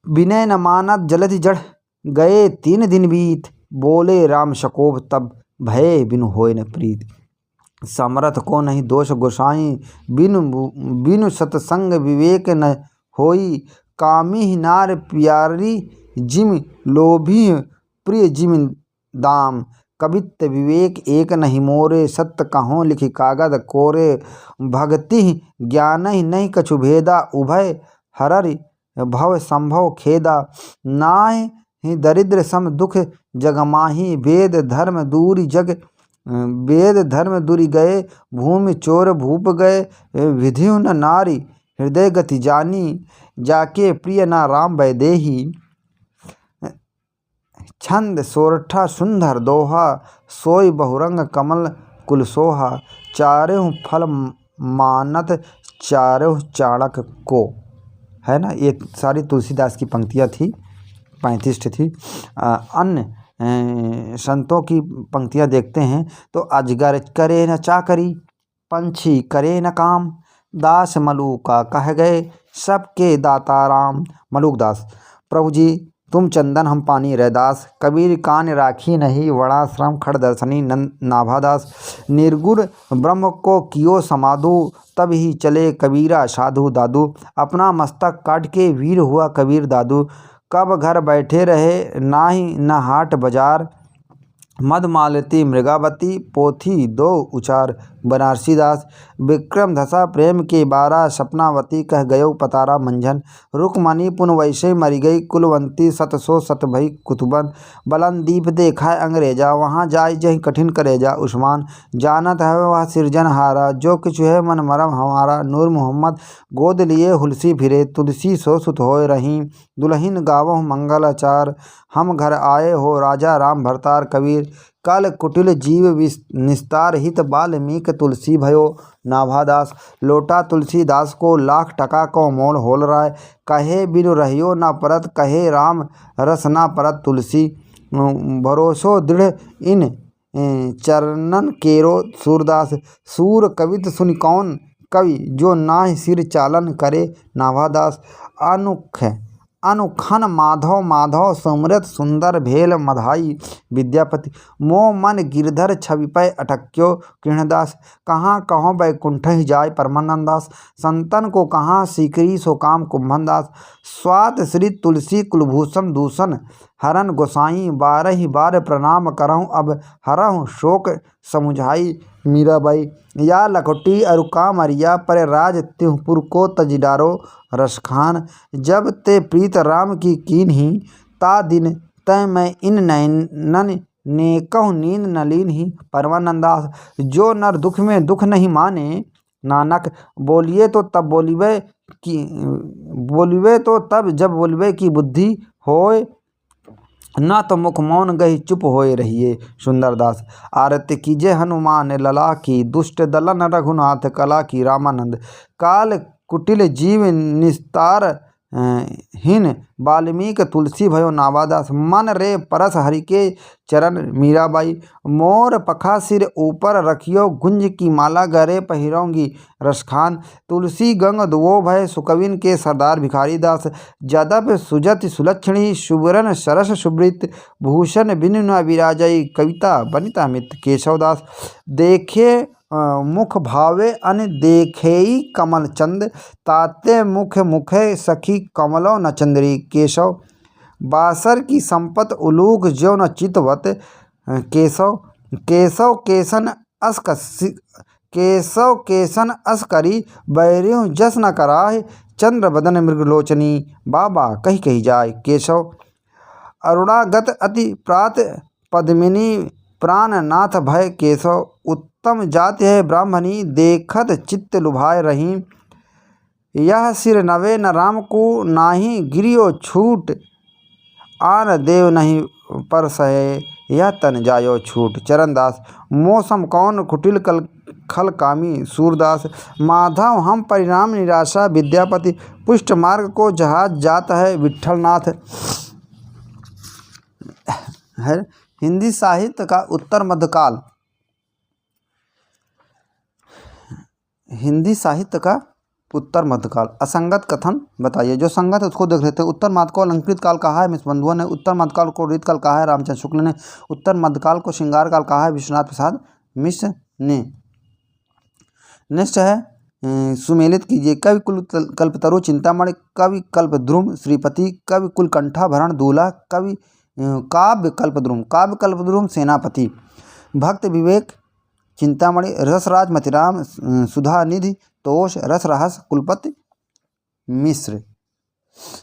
विनय न मानत जलधि जड़ गए 3 दिन बीत। बोले राम शकोभ तब भय बिनु होय न प्रीत। समरथ को नहीं दोष गोसाई। बिनु सतसंग विवेक न होई। कामी नार प्यारी जिम लोभी प्रिय जिम दाम। कवित्त विवेक एक नहीं मोरे। सत्य कहो लिखि कागद कोरे। भक्ति ज्ञान ही नहीं कछु भेदा। उभय हररि भव संभव खेदा। नाय ही दरिद्र सम दुख जगमाही। वेद धर्म दूरी गए। भूमि चोर भूप गए। विधियु न नारी हृदय गति जानी। जाके प्रिय न राम वैदेही। छंद सोरठा सुंदर दोहा। सोई बहुरंग कमल कुल सोहा। चारों फल मानत चारों चाणक को। है ना, ये सारी तुलसीदास की पंक्तियाँ थी, 35 थी। अन्य संतों की पंक्तियाँ देखते हैं तो अजगर करे न चाकरी। पंछी करे न काम। दास मलूका कह गए सबके दाता राम। मलूकदास प्रभु जी तुम चंदन हम पानी रैदास। कबीर कान राखी नहीं वर्णाश्रम खड़ दर्शनी नाभादास। निर्गुण ब्रह्म को कियो समाधु तब ही चले कबीरा साधु दादू। अपना मस्तक काट के वीर हुआ कबीर दादू। कब घर बैठे रहे नाही न हाट बाजार। मधमालती मृगावती पोथी दो उचार। बनारसी दास विक्रम धसा प्रेम के 12 सपनावती कह गयो पतारा मंझन। रुकमणी पुन वैसे मरी गई कुलवंती सत सो सत भई कुतुबन। बलन दीप देखाए अंग्रेजा वहाँ जाय जही कठिन करेजा उस्मान। जानत है वह सिरजनहारा जो किछु है मन मरम हमारा। नूर मोहम्मद गोद लिए हुलसी फिरे तुलसी सो सुत होय रही। दुल्हिन गावहु मंगलाचार हम घर आए हो राजा राम भरतार। कबीर कल कुटिल जीव निस्तार हित बाल्मीक तुलसी भयो नाभादास। लोटा तुलसीदास को लाख टका को मोल होल राय। कहे बिनु रहियो ना परत कहे राम रस ना परत तुलसी। भरोसो दृढ़ इन चरणन केरो सूरदास। सूर कवित सुनि कौन कवि जो नाहि सिर चालन करे नाभादास। अनुखन माधव माधव सुमरत सुंदर भेल मधाई विद्यापति। मोह मन गिरधर छवि पै अटक्यो कृष्णदास। कहाँ कहो बैकुंठ ही जाय परमानंदास। संतन को कहाँ सीकरी सो काम कुंभनदास। स्वात श्री तुलसी कुलभूषण दूषण हरन गोसाई। 12 बार प्रणाम करहूँ अब हरहूँ शोक समुझाई मीराबाई। या लखोटी अरु कामरिया पर राज त्योपुर को तजिडारो रसखान। जब ते प्रीत राम की कीन्ही ता दिन तय मैं इन नैनन नेकहु नींद न लीन्ही परमानंदास। जो नर दुख में दुख नहीं माने नानक बोलिए तो तब बोलिबे की बुद्धि होय। ना तो मुख मौन गही चुप होए रहिए सुंदरदास। आरत्य कीजे हनुमान लला की दुष्ट दलन रघुनाथ कला की। रामानंद काल कुटिल जीव निस्तार हिन बाल्मीक तुलसी भयो नाभादास। मन रे परस हरि के चरण मीराबाई। मोर पखा सिर ऊपर रखियो गुंज की माला गरे पहिरोंगी रसखान। तुलसी गंग दुओ भय सुकविन के सरदार भिखारी दास। जदप सुजति सुलक्षणी सुबरन सरस सुब्रित। भूषण बिनु न विराजई कविता बनिता मित केशवदास। देखे मुख भावे अन देखेई कमल चंद। ताते मुख मुखे सखी कमलो न चंद्री केशव। बासर की संपत उलूक ज्यो न चितवत केशव। केशव केसन अस करी बैरियों जस न कराह। चंद्र बदन मृगलोचनी बाबा कही कही जाय केशव। अरुणागत अति प्रात पद्मिनी प्राणनाथ भय केशव। उत्तम जाति है ब्राह्मणी देखत चित्त लुभाए रही। यह सिर नवे न राम को नाही गिरियो छूट। आन देव नहीं पर सहे यह तन जायो छूट चरणदास। मौसम कौन कुटिल खल कामी सूरदास। माधव हम परिणाम निराशा विद्यापति। पुष्ट मार्ग को जहाज जात है विट्ठलनाथ। है हिंदी साहित्य का उत्तर मध्यकाल। हिंदी साहित्य का उत्तर मध्यकाल। असंगत कथन बताइए। जो संगत है उसको देख लेते हैं। उत्तर मध्यकाल को अलंकृत काल कहा है मिस बंधुआ ने। उत्तर मध्यकाल को रीतकाल कहा है रामचंद्र शुक्ल ने। उत्तर मध्यकाल को श्रृंगार काल कहा है विश्वनाथ प्रसाद मिश्र ने। नेक्स्ट है सुमेलित कीजिए। कवि कुल कल्पतरु चिंतामणि कवि कल्पद्रुम श्रीपति कवि कुलकंठा भरण दूल्हा कवि काव्य कल्पद्रुम सेनापति। भक्त विवेक चिंतामणि रसराज मतिराम सुधा निधि तोष रस रहस कुलपति मिश्र।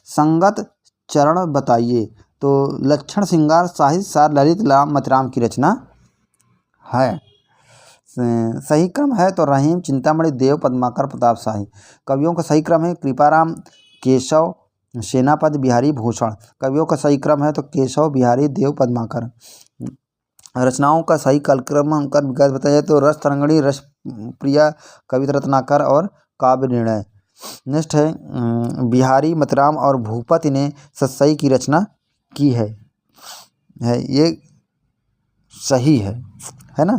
संगत चरण बताइए। तो लक्षण श्रृंगार साहित्य सार ललित राम मतिराम की रचना है। सही क्रम है तो रहीम चिंतामणि देव पद्माकर प्रताप शाही। कवियों का सही क्रम है कृपाराम केशव सेनापति बिहारी भूषण। कवियों का सही क्रम है तो केशव बिहारी देव पद्माकर। रचनाओं का सही कालक्रम कर विकास बताया तो रस तरंगणी रस प्रिया कविता रत्नाकर और काव्य निर्णय। नेक्स्ट है बिहारी मतिराम और भूपति ने सत्सई की रचना की है ये सही है ना।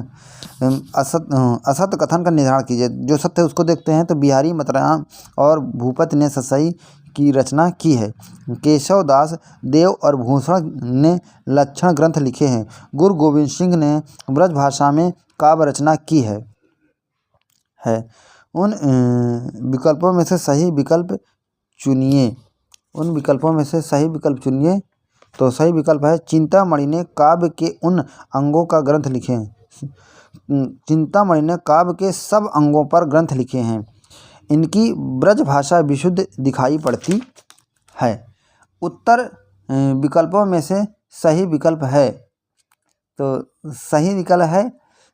असत कथन का निर्धारण कीजिए। जो सत्य है उसको देखते हैं। तो बिहारी मतिराम और भूपति ने सत्सई की रचना की है। केशवदास देव और भूषण ने लक्षण ग्रंथ लिखे हैं। गुरु गोविंद सिंह ने ब्रज भाषा में काव्य रचना की है। उन विकल्पों में से सही विकल्प चुनिए। तो सही विकल्प है चिंतामणि ने काव्य के उन अंगों का ग्रंथ लिखे हैं। चिंतामणि ने काव्य के सब अंगों पर ग्रंथ लिखे हैं। इनकी ब्रज भाषा विशुद्ध दिखाई पड़ती है। उत्तर विकल्पों में से सही विकल्प है, तो सही विकल्प है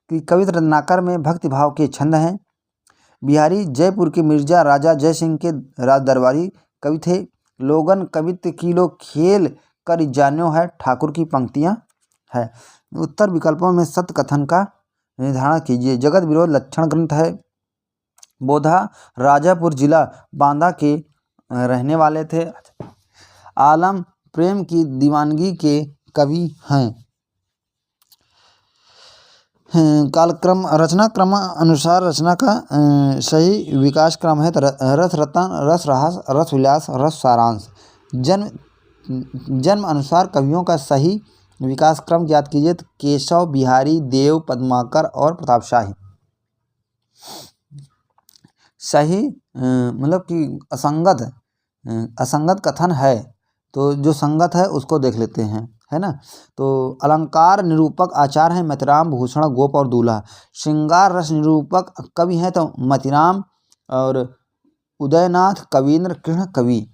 कि कविता रत्नाकर में भक्तिभाव के छंद हैं। बिहारी जयपुर के मिर्जा राजा जय सिंह के राज दरबारी कवि थे। लोगन कवित्व किलो खेल कर जान्यो है ठाकुर की पंक्तियाँ है। उत्तर विकल्पों में सत्य कथन का निर्धारण कीजिए। जगत विरोध लक्षण ग्रंथ है। बोधा राजापुर जिला बांदा के रहने वाले थे। आलम प्रेम की दीवानगी के कवि हैं। कालक्रम रचना क्रम अनुसार रचना का सही विकास क्रम है। रस रतन, रस रहास, रस विलास, रस सारांश। जन्म अनुसार कवियों का सही विकास क्रम ज्ञात कीजिए। तो केशव, बिहारी, देव, पद्माकर और प्रताप शाही। सही मतलब कि असंगत कथन है, तो जो संगत है उसको देख लेते हैं, है ना। तो अलंकार निरूपक आचार्य हैं मतिराम, भूषण, गोप और दूल्हा। श्रृंगार रस निरूपक कवि हैं तो मतिराम और उदयनाथ, कवींद्र, कृष्ण कवि।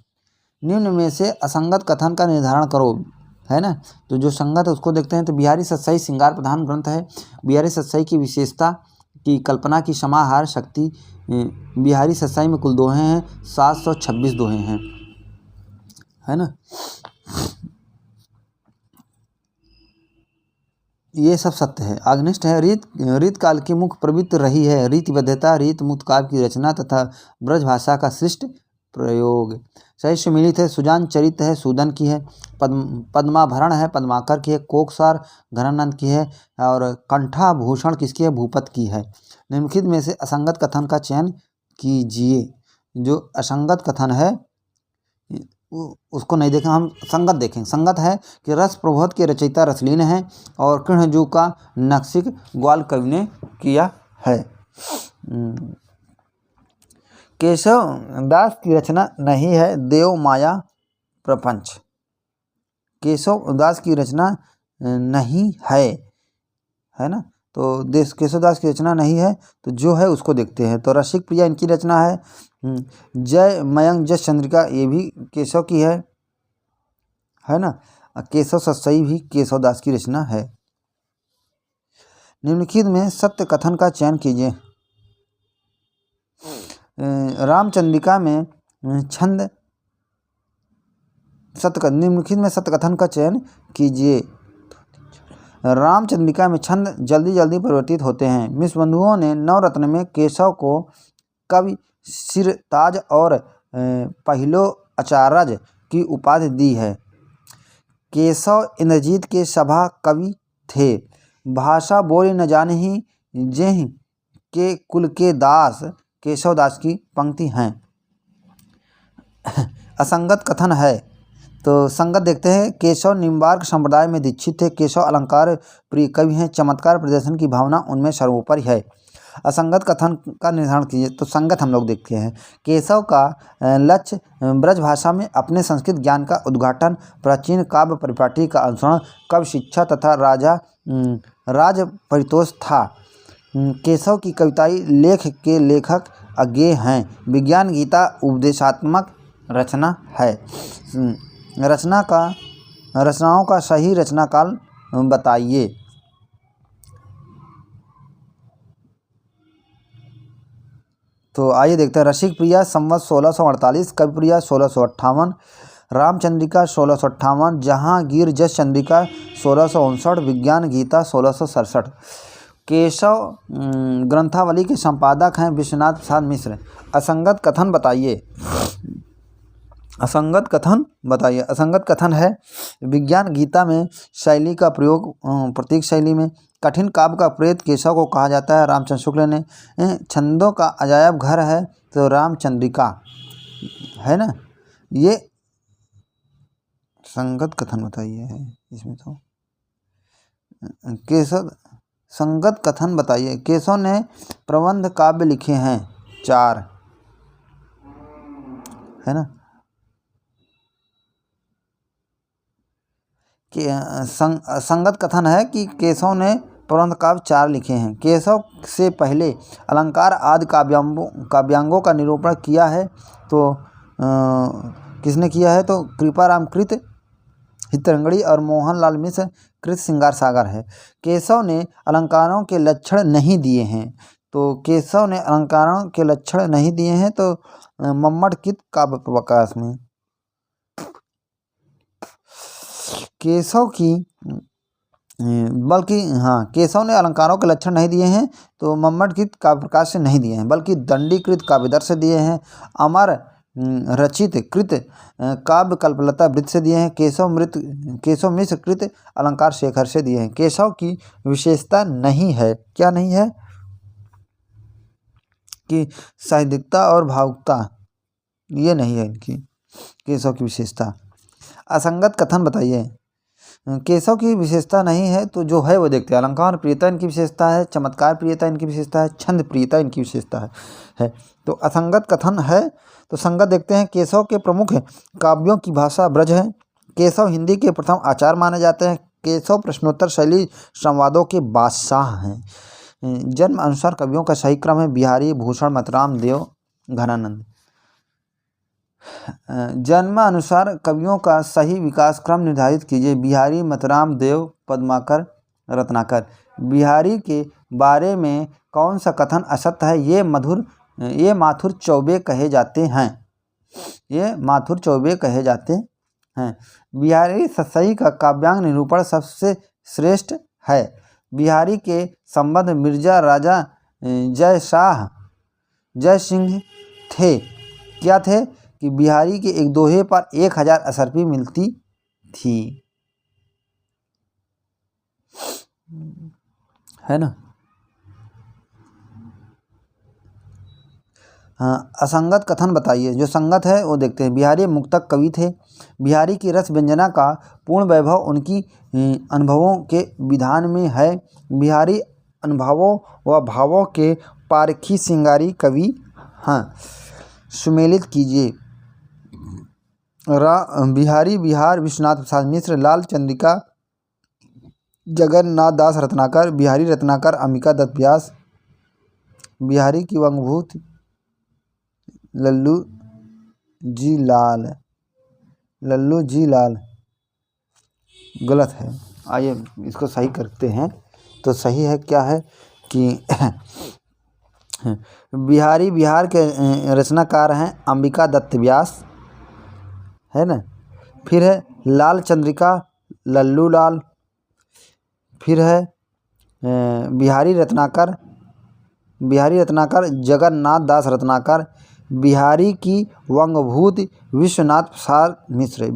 निम्न में से असंगत कथन का निर्धारण करो, है ना। तो जो संगत है उसको देखते हैं। तो बिहारी सतसई श्रृंगार प्रधान ग्रंथ है। बिहारी सतसई की विशेषता की कल्पना की समाहार शक्ति। बिहारी सतसई में कुल दोहे हैं, 726 दोहे हैं, है ना। ये सब सत्य है। अग्निष्ठ है। रीत काल की मुख्य प्रवृत्ति रही है रीतिबद्धता, रीत मुक्त काव्य की रचना तथा ब्रज भाषा का शिष्ट प्रयोग। सही सुमिलित है। सुजान चरित है सूदन की है। पद्माभरण है पद्माकर की है। कोकसार घनानंद की है। और कंठाभूषण किसकी है? भूपत की है। निम्नलिखित में से असंगत कथन का चयन कीजिए। जो असंगत कथन है उसको नहीं देखें, हम संगत देखें। संगत है कि रस प्रबोध के रचयिता रसलीन हैं और कृष्णजू का नक्शिक ग्वाल कवि ने किया है। केशव दास की रचना नहीं है देव माया प्रपंच। केशव दास की रचना नहीं है ना। तो केशव दास की रचना नहीं है, तो जो है उसको देखते हैं। तो रसिक प्रिया इनकी रचना है। जय मयंक जस चंद्रिका ये भी केशव की है ना। केशव सतसई भी केशव दास की रचना है। निम्नलिखित में सत्य कथन का चयन कीजिए। रामचंद्रिका में छंद निम्नलिखित में सत्य कथन का चयन कीजिए। रामचंद्रिका में छंद जल्दी जल्दी परिवर्तित होते हैं। मिश्र बंधुओं ने नवरत्न में केशव को कवि सिरताज और पहिलो आचार्य की उपाधि दी है। केशव इंद्रजीत के सभा कवि थे। भाषा बोली न जानही जेहि के कुल के दास केशव दास की पंक्ति हैं। असंगत कथन है, तो संगत देखते हैं। केशव निम्बार्क संप्रदाय में दीक्षित थे। केशव अलंकार प्रिय कवि हैं। चमत्कार प्रदर्शन की भावना उनमें सर्वोपरि है। असंगत कथन का निर्धारण कीजिए। तो संगत हम लोग देखते हैं। केशव का लक्ष्य ब्रज भाषा में अपने संस्कृत ज्ञान का उद्घाटन, प्राचीन काव्य परिपाटी का अनुसरण, कवि शिक्षा तथा राज परितोष था। केशव की कविताई लेख के लेखक अज्ञेय हैं। विज्ञान गीता उपदेशात्मक रचना है। रचनाओं का सही रचना काल बताइए। तो आइए देखते हैं। रसिक प्रिया संवत 1648, कविप्रिया 1658, रामचंद्रिका 1658, जहांगीर जस चंद्रिका 1659, विज्ञान गीता 1667। केशव ग्रंथावली के संपादक हैं विश्वनाथ प्रसाद मिश्र। असंगत कथन बताइए। असंगत कथन है विज्ञान गीता में शैली का प्रयोग प्रतीक शैली में। कठिन काव्य का प्रेत केशव को कहा जाता है रामचंद्र शुक्ल ने। छंदों का अजायब घर है तो रामचंद्रिका है ना। ये संगत कथन बताइए है इसमें। तो केशव संगत कथन बताइए। केशव ने प्रबंध काव्य लिखे हैं 4, है ना। कि संगत कथन है कि केशव ने प्रबंध काव्य 4 लिखे हैं। केशव से पहले अलंकार आदि काव्यांगों का निरूपण किया है तो किसने किया है? तो कृपाराम कृत हितरंगड़ी और मोहनलाल मिश्र कृत श्रृंगार सागर है। केशव ने अलंकारों के लक्षण नहीं दिए हैं, तो केशव ने अलंकारों के लक्षण नहीं दिए हैं तो मम्मट कृत काव्य प्रकाश में केशव की बल्कि केशव ने अलंकारों के लक्षण नहीं दिए हैं तो मम्मटकृत काव्य प्रकाश से नहीं दिए हैं, बल्कि दंडीकृत काव्यदर्श से दिए हैं। अमर रचित कृत काव्य कल्पलता वृत्त से दिए हैं। केशव मिश्र कृत अलंकार शेखर से दिए हैं। केशव की विशेषता नहीं है, क्या नहीं है? कि साहित्यिकता और भावुकता, ये नहीं है इनकी केशव की विशेषता। असंगत कथन बताइए। केशव की विशेषता नहीं है तो जो है वो देखते हैं। अलंकार प्रियता इनकी विशेषता है, चमत्कार प्रियता इनकी विशेषता है, छंद प्रियता इनकी विशेषता है। तो असंगत कथन है तो संगत देखते हैं। केशव के प्रमुख काव्यों की भाषा ब्रज है। केशव हिंदी के प्रथम आचार्य माने जाते हैं। केशव प्रश्नोत्तर शैली संवादों के बादशाह हैं। जन्म अनुसार कवियों का सही क्रम है बिहारी भूषण मतराम देव घनानंद। जन्म अनुसार कवियों का सही विकास क्रम निर्धारित कीजिए। बिहारी मतराम देव पद्माकर रत्नाकर। बिहारी के बारे में कौन सा कथन असत्य है? ये माथुर चौबे कहे जाते हैं। ये माथुर चौबे कहे जाते हैं। बिहारी सतसई का काव्यांग निरूपण सबसे श्रेष्ठ है। बिहारी के संबंध मिर्जा राजा जय सिंह थे। क्या थे? कि बिहारी के एक दोहे पर 1000 असरफी मिलती थी, है ना। असंगत कथन बताइए। जो संगत है वो देखते हैं। बिहारी मुक्तक कवि थे। बिहारी की रस व्यंजना का पूर्ण वैभव उनकी अनुभवों के विधान में है। बिहारी अनुभवों व भावों के पारखी श्रृंगारी कवि हैं। सुमेलित कीजिए। बिहारी बिहार विश्वनाथ प्रसाद मिश्र, लाल चंद्रिका जगन्नाथ दास रत्नाकर, बिहारी रत्नाकर अंबिका दत्त व्यास, बिहारी की वंगभूति लल्लू जी लाल गलत है। आइए इसको सही करते हैं। तो सही है क्या है कि बिहारी बिहार के रचनाकार हैं अंबिका दत्त व्यास, है ना। फिर है लाल चंद्रिका लल्लू लाल। फिर है बिहारी रत्नाकर जगन्नाथ दास रत्नाकर। बिहारी की वंगभूति विश्वनाथ प्रसाद मिश्र।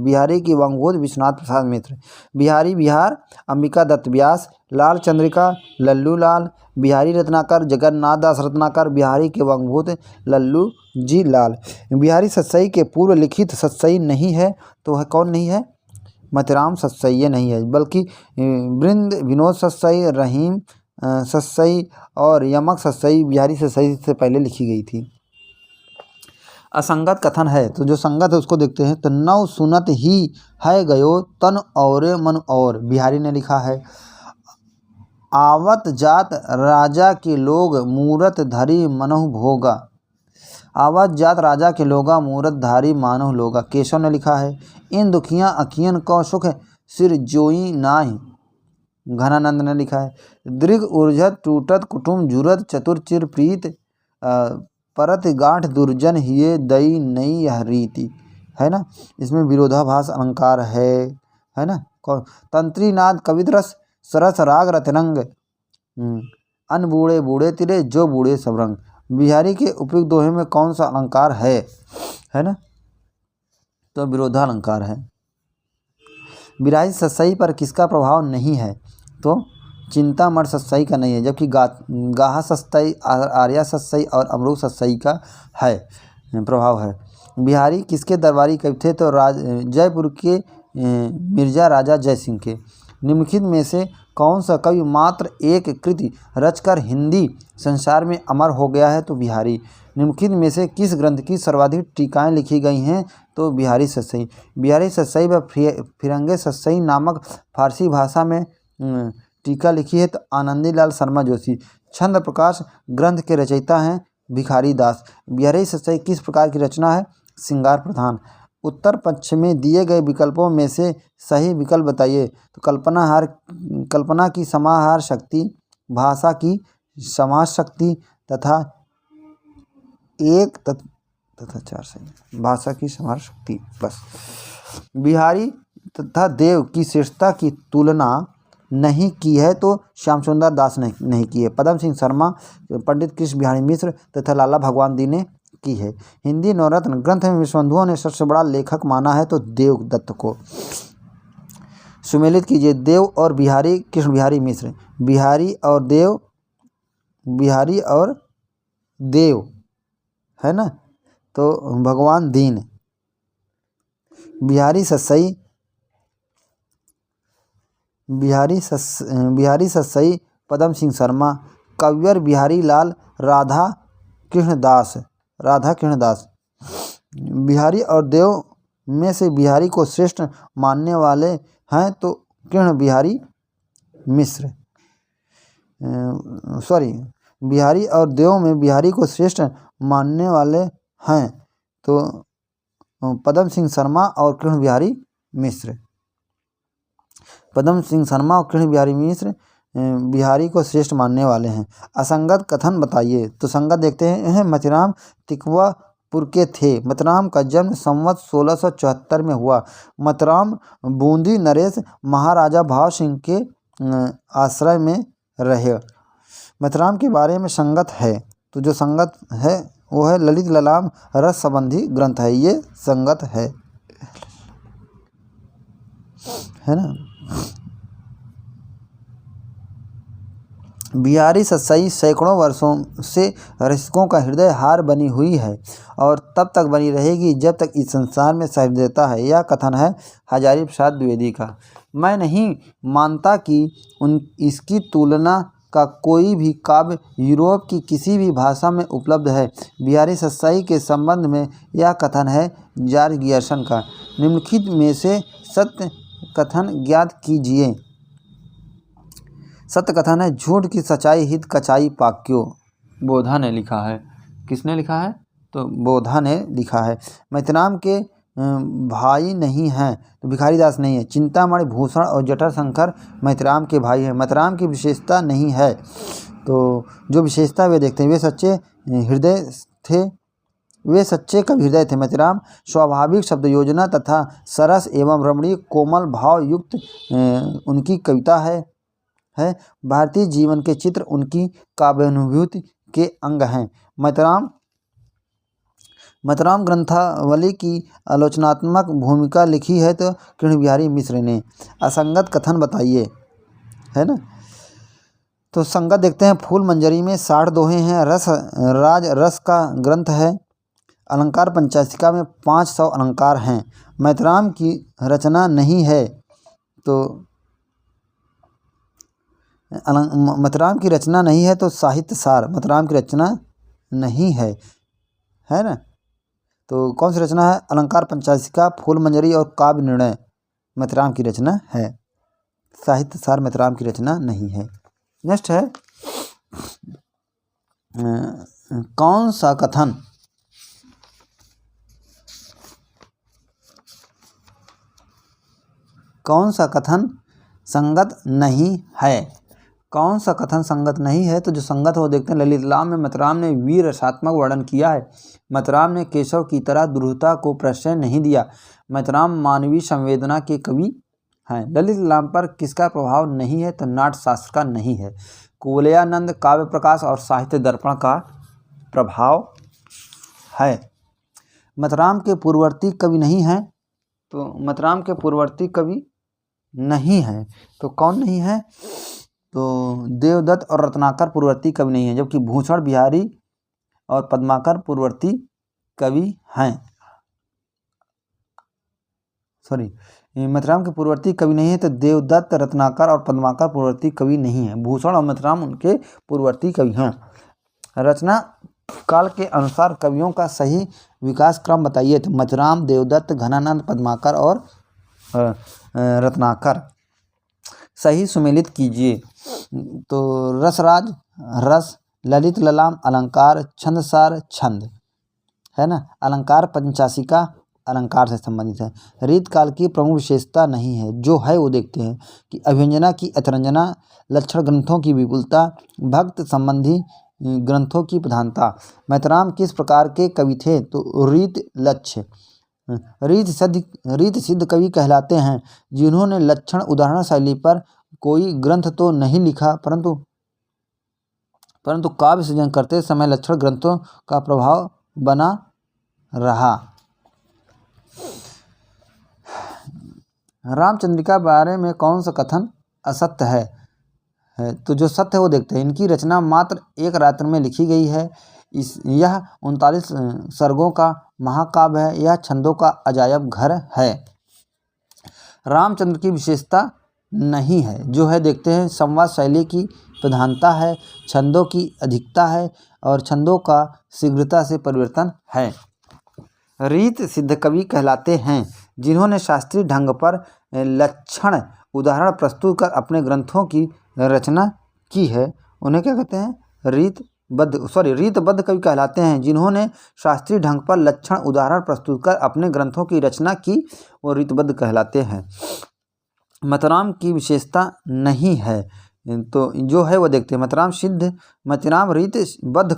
बिहारी बिहार अंबिका दत्त व्यास, लाल चंद्रिका लल्लू लाल, बिहारी रत्नाकर जगन्नाथ दास रत्नाकर, बिहारी के वंगभूत लल्लू जी लाल। बिहारी सतसई के पूर्व लिखित सतसई नहीं है तो है कौन नहीं है? मतराम सतसई नहीं है, बल्कि वृंद विनोद सतसई, रहीम सतसई और यमक सतसई बिहारी सतसई से पहले लिखी गई थी। असंगत कथन है तो जो संगत है उसको देखते हैं। तो नौ सुनत ही है गयो तन और मन और, बिहारी ने लिखा है। आवत जात राजा के लोग मूरत धरी मनहु भोगा। आवत जात राजा के लोगा मूरत धारी मानव लोगा, केशव ने लिखा है। इन दुखियाँ अखियन को सुख सिर जोई नाही, घनानंद ने लिखा है। दृग उर्झत टूटत कुटुम जुरत चतुर चिर प्रीत, परत गांठ दुर्जन हिये दई नई यह रीति, है ना। इसमें विरोधाभास अलंकार है ना। तंत्री नाद कवित रस सरस राग रतरंग, अन बूढ़े बूढ़े तिरे जो बूढ़े सब रंग। बिहारी के उपयुक्त दोहे में कौन सा अलंकार है ना। तो विरोधालंकार है। बिहारी सतसई पर किसका प्रभाव नहीं है? तो चिंतामण सतसई का नहीं है, जबकि गाहा सतसई, आर्या सतसई और अमरूक सतसई का है प्रभाव है। बिहारी किसके दरबारी कवि थे? तो जयपुर के मिर्जा राजा जय सिंह के। निम्नलिखित में से कौन सा कवि मात्र एक कृति रचकर हिंदी संसार में अमर हो गया है? तो बिहारी। निम्नलिखित में से किस ग्रंथ की सर्वाधिक टीकाएँ लिखी गई हैं? तो बिहारी सतसई। बिहारी सतसई व फिरंगे सतसई नामक फारसी भाषा में टीका लिखी है तो आनंदी लाल शर्मा जोशी। छंद प्रकाश ग्रंथ के रचयिता हैं भिखारी दास। बिहारी सतसई किस प्रकार की रचना है? श्रृंगार प्रधान। उत्तर पश्चिम में दिए गए विकल्पों में से सही विकल्प बताइए। तो कल्पना की समाहार शक्ति, भाषा की समास शक्ति तथा तथा चार सही भाषा की समाहार शक्ति। बस। बिहारी तथा देव की श्रेष्ठता की तुलना नहीं की है तो श्याम सुंदर दास ने नहीं की है। पदम सिंह शर्मा, पंडित कृष्ण बिहारी मिश्र तथा लाला भगवान दी ने की है। हिंदी नवरत्न ग्रंथ में विश्वबंधुओं ने सबसे बड़ा लेखक माना है तो देवदत्त को। सुमेलित कीजिए देव और बिहारी कृष्ण बिहारी मिश्र। बिहारी और देव है ना, तो भगवान दीन। बिहारी सतसई पदम सिंह शर्मा। कवियर बिहारी लाल राधा कृष्ण दास। बिहारी और देव में से बिहारी को श्रेष्ठ मानने वाले हैं तो कृष्ण बिहारी मिश्र। बिहारी और देव में बिहारी को श्रेष्ठ मानने वाले हैं तो पदम सिंह शर्मा और कृष्ण बिहारी मिश्र। पदम सिंह शर्मा और कृष्ण बिहारी मिश्र बिहारी को श्रेष्ठ मानने वाले हैं। असंगत कथन बताइए। तो संगत देखते हैं। मथुराम तिकवापुर के थे। मथुराम का जन्म संवत 1674 में हुआ। मथुराम बूंदी नरेश महाराजा भाव सिंह के आश्रय में रहे। मथुराम के बारे में संगत है तो जो संगत है वो है ललित ललाम रस संबंधी ग्रंथ है, ये संगत है ना। बिहारी सतसई सैकड़ों वर्षों से रसिकों का हृदय हार बनी हुई है और तब तक बनी रहेगी जब तक इस संसार में सहृदयता है। यह कथन है हजारी प्रसाद द्विवेदी का। मैं नहीं मानता कि इसकी तुलना का कोई भी काव्य यूरोप की किसी भी भाषा में उपलब्ध है। बिहारी सतसई के संबंध में यह कथन है जॉर्ज गियर्सन का। निम्नलिखित में से सत्य कथन ज्ञात कीजिए। सत्य कथन है झूठ की सच्चाई हित कचाई पाक्यो। बोधा ने लिखा है। किसने लिखा है? तो बोधा ने लिखा है। मैथिराम के भाई नहीं हैं तो भिखारी दास नहीं है। चिंतामणि भूषण और जटाशंकर मैथिराम के भाई हैं। मैथिराम की विशेषता नहीं है तो जो विशेषता वे देखते हैं। वे सच्चे कवि हृदय थे। मैथिराम स्वाभाविक शब्द योजना तथा सरस एवं रमणीय कोमल भाव युक्त उनकी कविता है। भारतीय जीवन के चित्र उनकी काव्यानुभूति के अंग हैं। मैथिराम ग्रंथावली की आलोचनात्मक भूमिका लिखी है तो कृष्ण बिहारी मिश्र ने। असंगत कथन बताइए, है ना। तो संगत देखते हैं। फूल मंजरी में 60 दोहे हैं। रस का ग्रंथ है। अलंकार पंचाशिका में 500 अलंकार हैं। मैथिराम की रचना नहीं है तो मैथिराम की रचना नहीं है तो साहित्य सार मैथिराम की रचना नहीं है ना। तो कौन सी रचना है? अलंकार पंचाशिका, फूल मंजरी और काव्य निर्णय मैथिराम की रचना है। साहित्य सार मैथिराम की रचना नहीं है। नेक्स्ट है कौन सा कथन संगत नहीं है? कौन सा कथन संगत नहीं है? तो जो संगत हो देखते हैं। ललित लाम में मैथिराम ने वीर रसात्मक वर्णन किया है। मैथिराम ने केशव की तरह दुरूहता को प्रश्रय नहीं दिया। मैथिराम मानवीय संवेदना के कवि हैं। ललित लाम पर किसका प्रभाव नहीं है? तो नाट्यशास्त्र का नहीं है। कुवलयानंद, काव्य प्रकाश और साहित्य दर्पण का प्रभाव है। मैथिराम के पूर्ववर्ती कवि नहीं हैं तो मैथिराम के पूर्ववर्ती कवि नहीं है तो कौन नहीं है? तो देवदत्त और रत्नाकर पूर्ववर्ती कवि नहीं है, जबकि भूषण बिहारी और पद्माकर पूर्ववर्ती कवि हैं। मथुराम के पूर्ववर्ती कवि नहीं है, तो देवदत्त, रत्नाकर और पद्माकर पूर्ववर्ती कवि नहीं है। भूषण और मथुराम उनके पूर्ववर्ती कवि हैं। रचना काल के अनुसार कवियों का सही विकास क्रम बताइए। तो मथुराम, देवदत्त, घनानंद, पद्माकर और रत्नाकर। सही सुमेलित कीजिए। तो रसराज रस, ललित ललाम अलंकार, छंदसार छंद, है ना। अलंकार पंचाशिका अलंकार से संबंधित है। रीत काल की प्रमुख विशेषता नहीं है, जो है वो देखते हैं कि अभिव्यंजना की अतिरंजना, लक्षण ग्रंथों की विपुलता, भक्त संबंधी ग्रंथों की प्रधानता। मथुराम किस प्रकार के कवि थे? तो रीत लक्ष्य रीत सिद्ध कवि कहलाते हैं, जिन्होंने लक्षण उदाहरण शैली पर कोई ग्रंथ तो नहीं लिखा, परंतु काव्य सृजन करते समय लक्षण ग्रंथों का प्रभाव बना रहा। रामचंद्रिका बारे में कौन सा कथन असत्य है? तो जो सत्य है वो देखते हैं। इनकी रचना मात्र एक रात्र में लिखी गई है। यह 39 सर्गों का महाकाव्य है। यह छंदों का अजायब घर है। रामचंद्र की विशेषता नहीं है, जो है देखते हैं। संवाद शैली की प्रधानता है, छंदों की अधिकता है और छंदों का शीघ्रता से परिवर्तन है। रीत सिद्ध कवि कहलाते हैं, जिन्होंने शास्त्रीय ढंग पर लक्षण उदाहरण प्रस्तुत कर अपने ग्रंथों की रचना की है। उन्हें क्या कहते हैं? रीतबद्ध कवि कहलाते हैं, जिन्होंने शास्त्रीय ढंग पर लक्षण उदाहरण प्रस्तुत कर अपने ग्रंथों की रचना की, वो रीतबद्ध कहलाते हैं। मथुराम की विशेषता नहीं है, तो जो है वो देखते हैं। मथुराम रीतबद्ध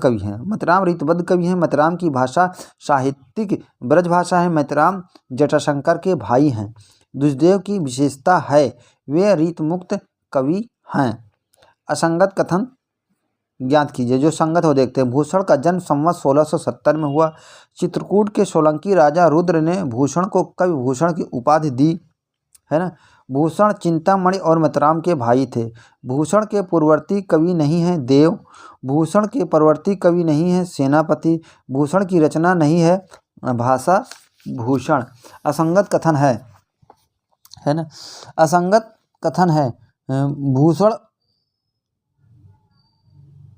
कवि हैं। मथुराम की भाषा साहित्यिक ब्रज भाषा है। मथुराम जटाशंकर के भाई हैं। दुष्देव की विशेषता है, वे रीतमुक्त कवि हैं। असंगत कथन ज्ञात कीजिए। जो संगत हो देखते हैं। भूषण का जन्म संवत 1670 में हुआ। चित्रकूट के सोलंकी राजा रुद्र ने भूषण को कवि भूषण की उपाधि दी, है ना। भूषण चिंतामणि और मथुराम के भाई थे। भूषण के पूर्ववर्ती कवि नहीं है देव। भूषण के परवर्ती कवि नहीं है सेनापति। भूषण की रचना नहीं है भाषा भूषण। असंगत कथन है ना। असंगत कथन है। भूषण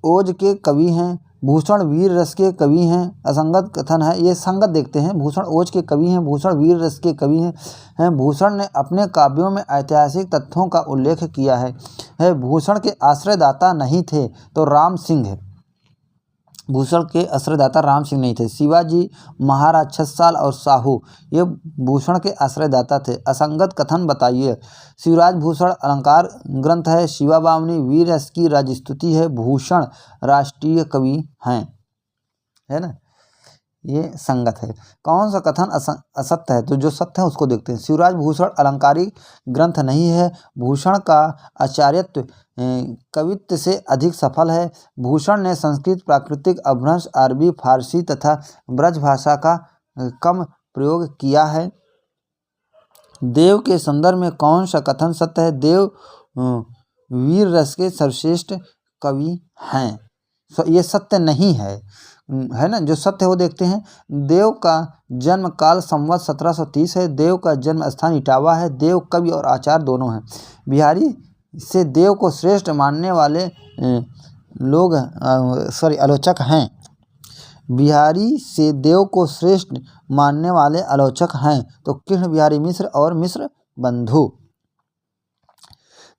ओज के कवि हैं। भूषण वीर रस के कवि हैं। असंगत कथन है। ये संगत देखते हैं। भूषण ओज के कवि हैं। भूषण वीर रस के कवि हैं। भूषण ने अपने काव्यों में ऐतिहासिक तथ्यों का उल्लेख किया है। भूषण के आश्रयदाता नहीं थे तो राम सिंह। भूषण के आश्रयदाता राम सिंह नहीं थे। शिवाजी महाराज छत्रसाल और साहू ये भूषण के आश्रयदाता थे। असंगत कथन बताइए। शिवराज भूषण अलंकार ग्रंथ है। शिवा बावनी वीर रस की राजस्तुति है। भूषण राष्ट्रीय कवि हैं, है ना। ये संगत है। कौन सा कथन असत्य है? तो जो सत्य है उसको देखते हैं। शिवराज भूषण अलंकारिक ग्रंथ नहीं है। भूषण का आचार्यत्व कवित्व से अधिक सफल है। भूषण ने संस्कृत, प्राकृतिक, अपभ्रंश, अरबी, फारसी तथा ब्रज भाषा का कम प्रयोग किया है। देव के संदर्भ में कौन सा कथन सत्य है? देव वीर रस के सर्वश्रेष्ठ कवि हैं। ये सत्य नहीं है, है ना। जो सत्य है वो देखते हैं। देव का जन्म काल संवत 1730 है। देव का जन्म स्थान इटावा है। देव कवि और आचार्य दोनों हैं। बिहारी से देव को श्रेष्ठ मानने वाले आलोचक हैं। बिहारी से देव को श्रेष्ठ मानने वाले आलोचक हैं तो कृष्ण बिहारी मिश्र और मिश्र बंधु।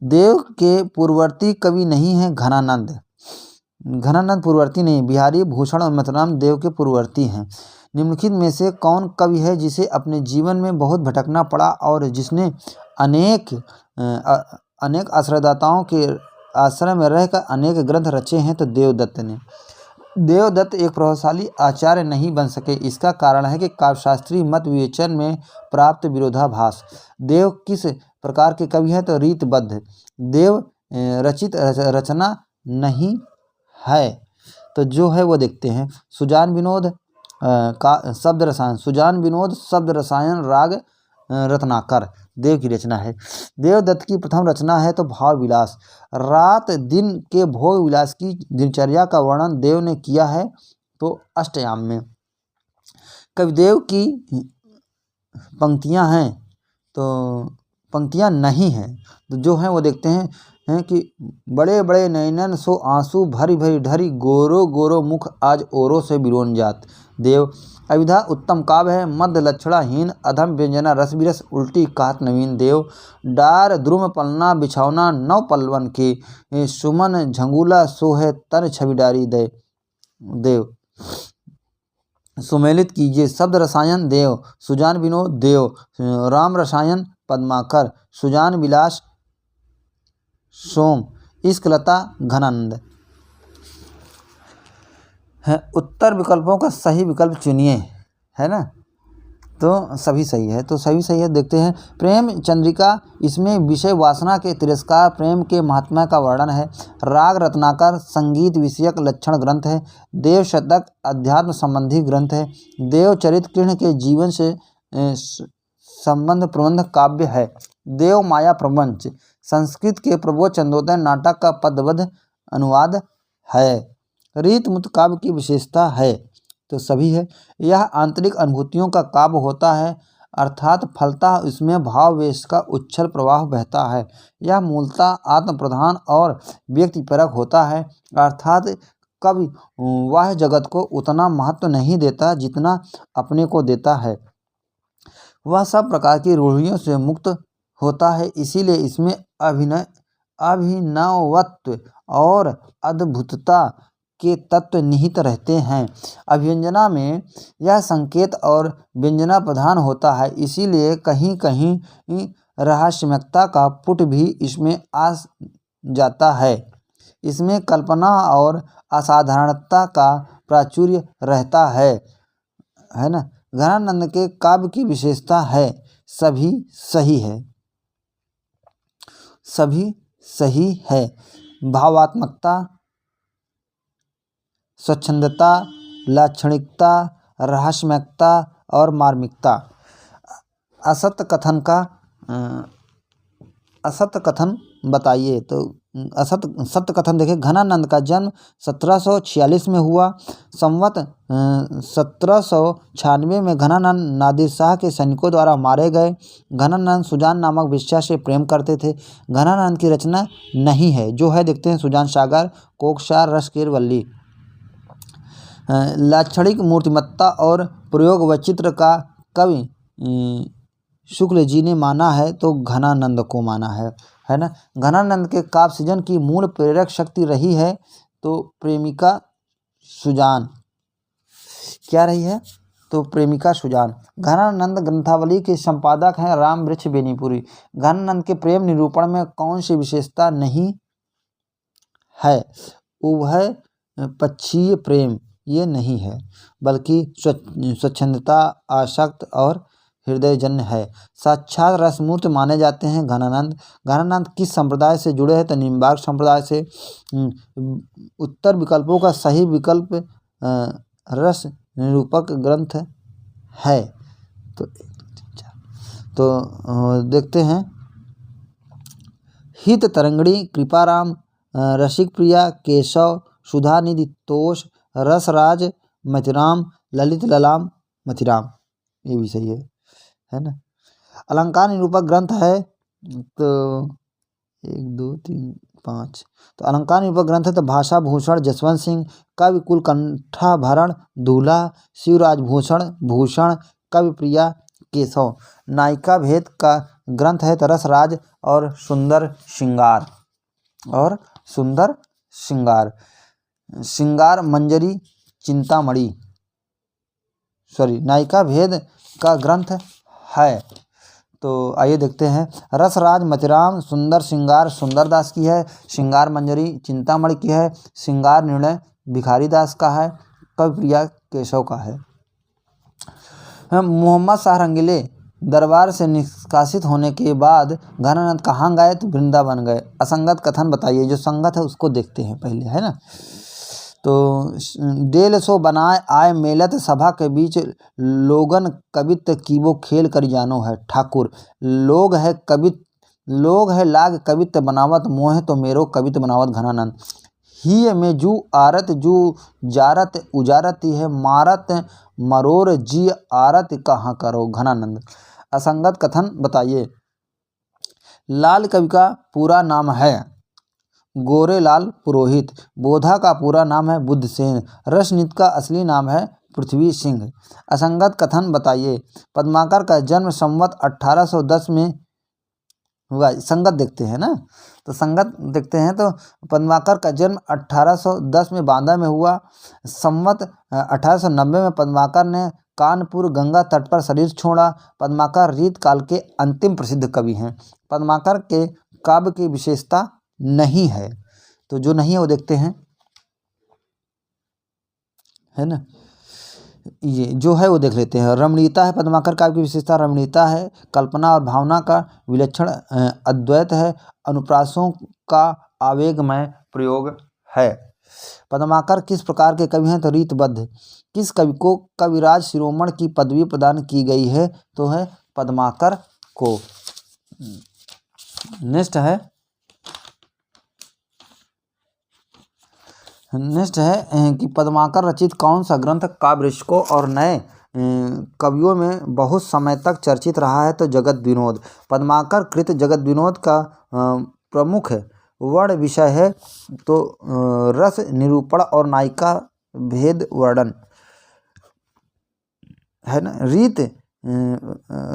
देव के पूर्ववर्ती कवि नहीं है घनानंद। घनानंद पूर्ववर्ती नहीं। बिहारी, भूषण और मथुराम देव के पूर्ववर्ती हैं। निम्नलिखित में से कौन कवि है जिसे अपने जीवन में बहुत भटकना पड़ा और जिसने अनेक आश्रयदाताओं के आश्रय में रहकर अनेक ग्रंथ रचे हैं? तो देवदत्त ने। देवदत्त एक प्रभावशाली आचार्य नहीं बन सके। इसका कारण है कि काव्यशास्त्रीय मत विवेचन में प्राप्त विरोधाभास। देव किस प्रकार के कवि हैं? तो रीतबद्ध। देव रचित रचना नहीं है, तो जो है वो देखते हैं। सुजान विनोद का शब्द रसायन। सुजान विनोद शब्द रसायन राग रत्नाकर देव की रचना है। देवदत्त की प्रथम रचना है तो भाव विलास। रात दिन के भोग विलास की दिनचर्या का वर्णन देव ने किया है तो अष्टयाम में। कविदेव की पंक्तियां हैं तो पंक्तियाँ नहीं हैं। तो जो हैं वो देखते हैं कि बड़े बड़े नयनन सो आंसू भरी भरी ढरी गोरो गोरो मुख आज ओरो से बिरोन जात देव। अविधा उत्तम काव्य है, मध्य लक्षणाहीन अधम व्यंजना रस बिरस उल्टी कहत नवीन देव। डार द्रुम पलना बिछौना नव पल्लवन के सुमन झंगूला सोहे तन छवि डारी दे देव। सुमेलित कीजिए शब्द रसायन देव, सुजान विनोद देव, राम रसायन पद्माकर, सुजान विलास सोम, इश्कलता घनानंद। है उत्तर विकल्पों का सही विकल्प चुनिए, है ना। तो सभी सही है, तो सभी सही है। देखते हैं प्रेम चंद्रिका, इसमें विषय वासना के तिरस्कार प्रेम के महात्मा का वर्णन है। राग रत्नाकर संगीत विषयक लक्षण ग्रंथ है। देव शतक अध्यात्म संबंधी ग्रंथ है। देव चरित कृष्ण के जीवन से संबंध प्रबंध काव्य है। देव माया प्रपंच संस्कृत के प्रबोध चंदोदय नाटक का पदबद्ध अनुवाद है। रीत मुक्त काव्य की विशेषता है, तो सभी है। यह आंतरिक अनुभूतियों का काव्य होता है, अर्थात फलतः इसमें भाव वेश का उच्छल प्रवाह बहता है। यह मूलतः आत्म प्रधान और व्यक्तिपरक होता है, अर्थात कवि वह जगत को उतना महत्व नहीं देता जितना अपने को देता है। वह सब प्रकार की रूढ़ियों से मुक्त होता है, इसीलिए इसमें अभिनवत्व और अद्भुतता के तत्व निहित रहते हैं। अभिव्यंजना में यह संकेत और व्यंजना प्रधान होता है, इसीलिए कहीं कहीं रहस्यमयता का पुट भी इसमें आ जाता है। इसमें कल्पना और असाधारणता का प्राचुर्य रहता है ना। घनानंद के काव्य की विशेषता है सभी सही है, सभी सही है। भावात्मकता, स्वच्छंदता, लाक्षणिकता, रहस्यमयता और मार्मिकता। असत्य कथन बताइए। तो सत्य कथन देखें। घनानंद का जन्म 1746 में हुआ। संवत 1796 में घनानंद नादिर शाह के सैनिकों द्वारा मारे गए। घनानंद सुजान नामक वेश्या से प्रेम करते थे। घनानंद की रचना नहीं है, जो है देखते हैं सुजान सागर, कोकसार, रसकेर वल्ली। लाक्षणिक मूर्तिमत्ता और प्रयोग वैचित्र का कवि शुक्ल जी ने माना है, तो घनानंद को माना है ना। घनानंद के काव्य सृजन की मूल प्रेरक शक्ति रही है, तो प्रेमिका सुजान क्या रही है, तो प्रेमिका सुजान। घनानंद ग्रंथावली के संपादक हैं राम वृक्ष बेनीपुरी। घनानंद के प्रेम निरूपण में कौन सी विशेषता नहीं है? उभय पक्षीय प्रेम ये नहीं है, बल्कि स्वच्छंदता, आसक्त और हृदयजन्य है। साक्षात रसमूर्ति माने जाते हैं घनानंद। घनानंद किस संप्रदाय से जुड़े हैं? तो निम्बार्क संप्रदाय से। उत्तर विकल्पों का सही विकल्प रस निरूपक ग्रंथ है। तो देखते हैं हित तरंगणी, कृपाराम, रसिक प्रिया, केशव, सुधानिधि तोष, रसराज, मतिराम, ललित ललाम, मतिराम, ये भी सही है ना। अलंकार निरूपक ग्रंथ है, तो 1 2 3 5। तो अलंकार निरूपक ग्रंथ है तो भाषा भूषण जसवंत सिंह, कवि कुल कंठाभरण दूल्हा, शिवराज भूषण भूषण, कवि प्रिया केशव। नायिका भेद का ग्रंथ है तो रसराज और सुंदर श्रृंगार। श्रृंगार मंजरी चिंतामणि, नायिका भेद का ग्रंथ है। तो आइए देखते हैं। रसराज मतिराम, सुंदर श्रृंगार सुंदरदास की है, श्रृंगार मंजरी चिंतामणि की है, श्रृंगार निर्णय भिखारी दास का है, कवि प्रिया केशव का है। मोहम्मद शाह रंगीले दरबार से निष्कासित होने के बाद घनानंद कहाँ गए? तो वृंदावन गए। असंगत कथन बताइए। जो संगत है उसको देखते हैं पहले, है ना। तो डेल सो बनाए आय मेलत सभा के बीच लोगन कवित कीबो खेल कर जानो है ठाकुर। लोग है लाग कवित बनावत मोह तो मेरो कवित बनावत घनानंद। ही में जू आरत जू जारत उजारत है मारत मरोर जी आरत कहाँ करो घनानंद। असंगत कथन बताइए। लाल कवि का पूरा नाम है गोरेलाल पुरोहित। बोधा का पूरा नाम है बुद्धसेन। रसनीत का असली नाम है पृथ्वी सिंह। असंगत कथन बताइए। पद्माकर का जन्म संवत 1810 में हुआ। संगत देखते हैं ना, तो संगत देखते हैं तो पद्माकर का जन्म 1810 में बांदा में हुआ। संवत 1890 में पद्माकर ने कानपुर गंगा तट पर शरीर छोड़ा। पद्माकर रीत काल के अंतिम प्रसिद्ध कवि हैं। पद्माकर के काव्य की विशेषता नहीं है, तो जो नहीं है वो देखते हैं, है ना। ये जो है वो देख लेते हैं। रमणीयता है पद्माकर काव्य की विशेषता। रमणीयता है कल्पना और भावना का विलक्षण अद्वैत है। अनुप्रासों का आवेगमय प्रयोग है। पद्माकर किस प्रकार के कवि हैं, तो रीतबद्ध। किस कवि को कविराज शिरोमणि की पदवी प्रदान की गई है, तो है पद्माकर को। नेक्स्ट है कि पद्माकर रचित कौन सा ग्रंथ काव्यरसिकों और नए कवियों में बहुत समय तक चर्चित रहा है, तो जगत विनोद। पद्माकर कृत जगत विनोद का प्रमुख वर्ण विषय है तो रस निरूपण और नायिका भेद वर्णन, है ना।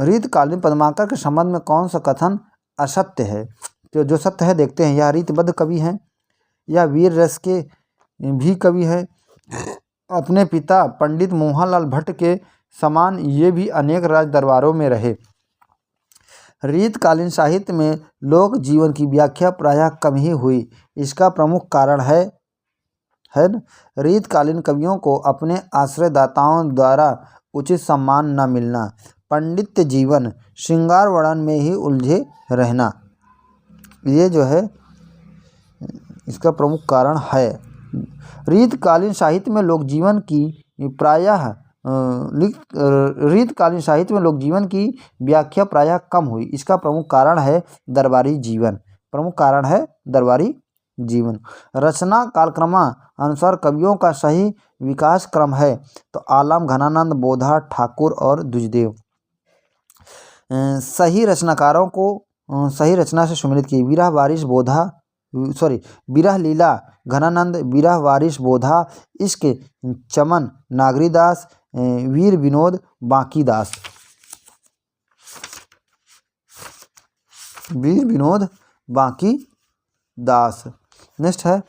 रीतकालीन पद्माकर के संबंध में कौन सा कथन असत्य है, तो जो सत्य है देखते हैं। यह रीतबद्ध कवि हैं, यह वीर रस के भी कवि है। अपने पिता पंडित मोहनलाल भट्ट के समान ये भी अनेक राज दरबारों में रहे। रीतकालीन साहित्य में लोक जीवन की व्याख्या प्रायः कम ही हुई। इसका प्रमुख कारण है न रीतकालीन कवियों को अपने आश्रयदाताओं द्वारा उचित सम्मान न मिलना, पंडित जीवन श्रृंगार वर्णन में ही उलझे रहना, ये जो है इसका प्रमुख कारण है। रीतकालीन साहित्य में लोक जीवन की व्याख्या प्रायः कम हुई। इसका प्रमुख कारण है दरबारी जीवन। रचना कालक्रम अनुसार कवियों का सही विकास क्रम है, तो आलम, घनानंद, बोधा, ठाकुर और द्विजदेव। सही रचनाकारों को सही रचना से सम्मिलित की। विरह लीला घनानंद, विरह वारिस बोधा, इश्क चमन नागरीदास, वीर विनोद बांकीदास। नेक्स्ट है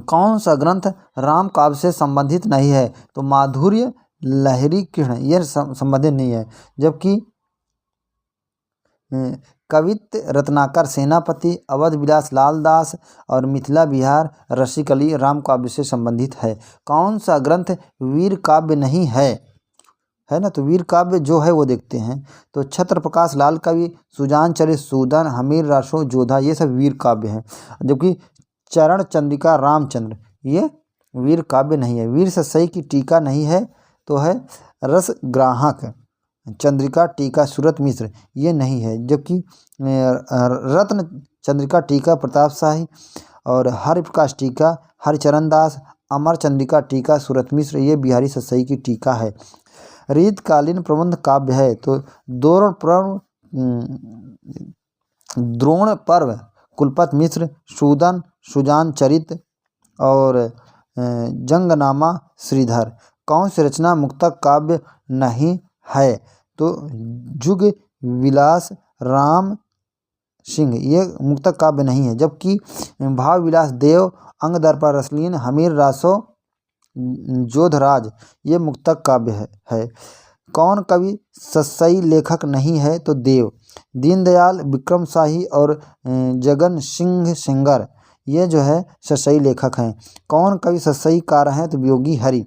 कौन सा ग्रंथ राम काव्य से संबंधित नहीं है, तो माधुर्य लहरी किरण, यह संबंधित नहीं है। जबकि कवित्त रत्नाकर सेनापति, अवध विलास लाल दास और मिथिला विहार रसिकली राम काव्य से संबंधित है। कौन सा ग्रंथ वीर काव्य नहीं है, है ना, तो वीर काव्य जो है वो देखते हैं। तो छत्र प्रकाश लाल कवि, सुजान चरित सूदन, हमीर रासो जोधा, ये सब वीर काव्य हैं। जबकि चरण चंद्रिका रामचंद्र ये वीर काव्य नहीं है। वीर ससई की टीका नहीं है, तो है रसग्राहक, चंद्रिका टीका सूरत मिश्र, ये नहीं है। जबकि रत्न चंद्रिका टीका प्रताप शाही और हरिप्रकाश टीका हरिचरण दास, अमर चंद्रिका टीका सूरत मिश्र, ये बिहारी ससई की टीका है। रीतकालीन प्रबंध काव्य है, तो द्रोण पर्व कुलपत मिश्र, सूदन सुजान चरित और जंगनामा श्रीधर। कौन सी रचना मुक्तक काव्य नहीं है, तो जुग विलास राम सिंह, ये मुक्तक काव्य नहीं है। जबकि भाव विलास देव, अंग दर्पण रसलीन, हमीर रासो जोधराज, ये मुक्तक काव्य है। कौन कवि ससई लेखक नहीं है, तो देव। दीनदयाल, विक्रम शाही और जगन सिंह सेंगर, ये जो है ससई लेखक हैं। कौन कवि ससई कार हैं, तो योगी हरि।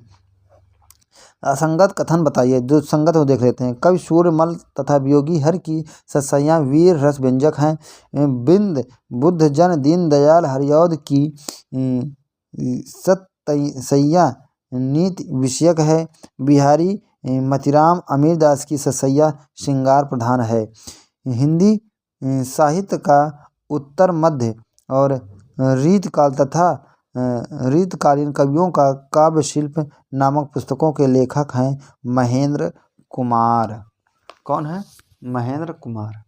असंगत कथन बताइए। जो संगत हो देख लेते हैं। कवि सूर्यमल तथा वियोगी हर की ससैया वीर रस व्यंजक हैं। बिंद बुद्ध जन दीनदयाल हरिऔध की सतसैया नीति विषयक है। बिहारी मतिराम अमीरदास की ससैया श्रृंगार प्रधान है। हिंदी साहित्य का उत्तर मध्य और रीतकाल तथा रीतकालीन कवियों का काव्य शिल्प नामक पुस्तकों के लेखक हैं महेंद्र कुमार। कौन है? महेंद्र कुमार।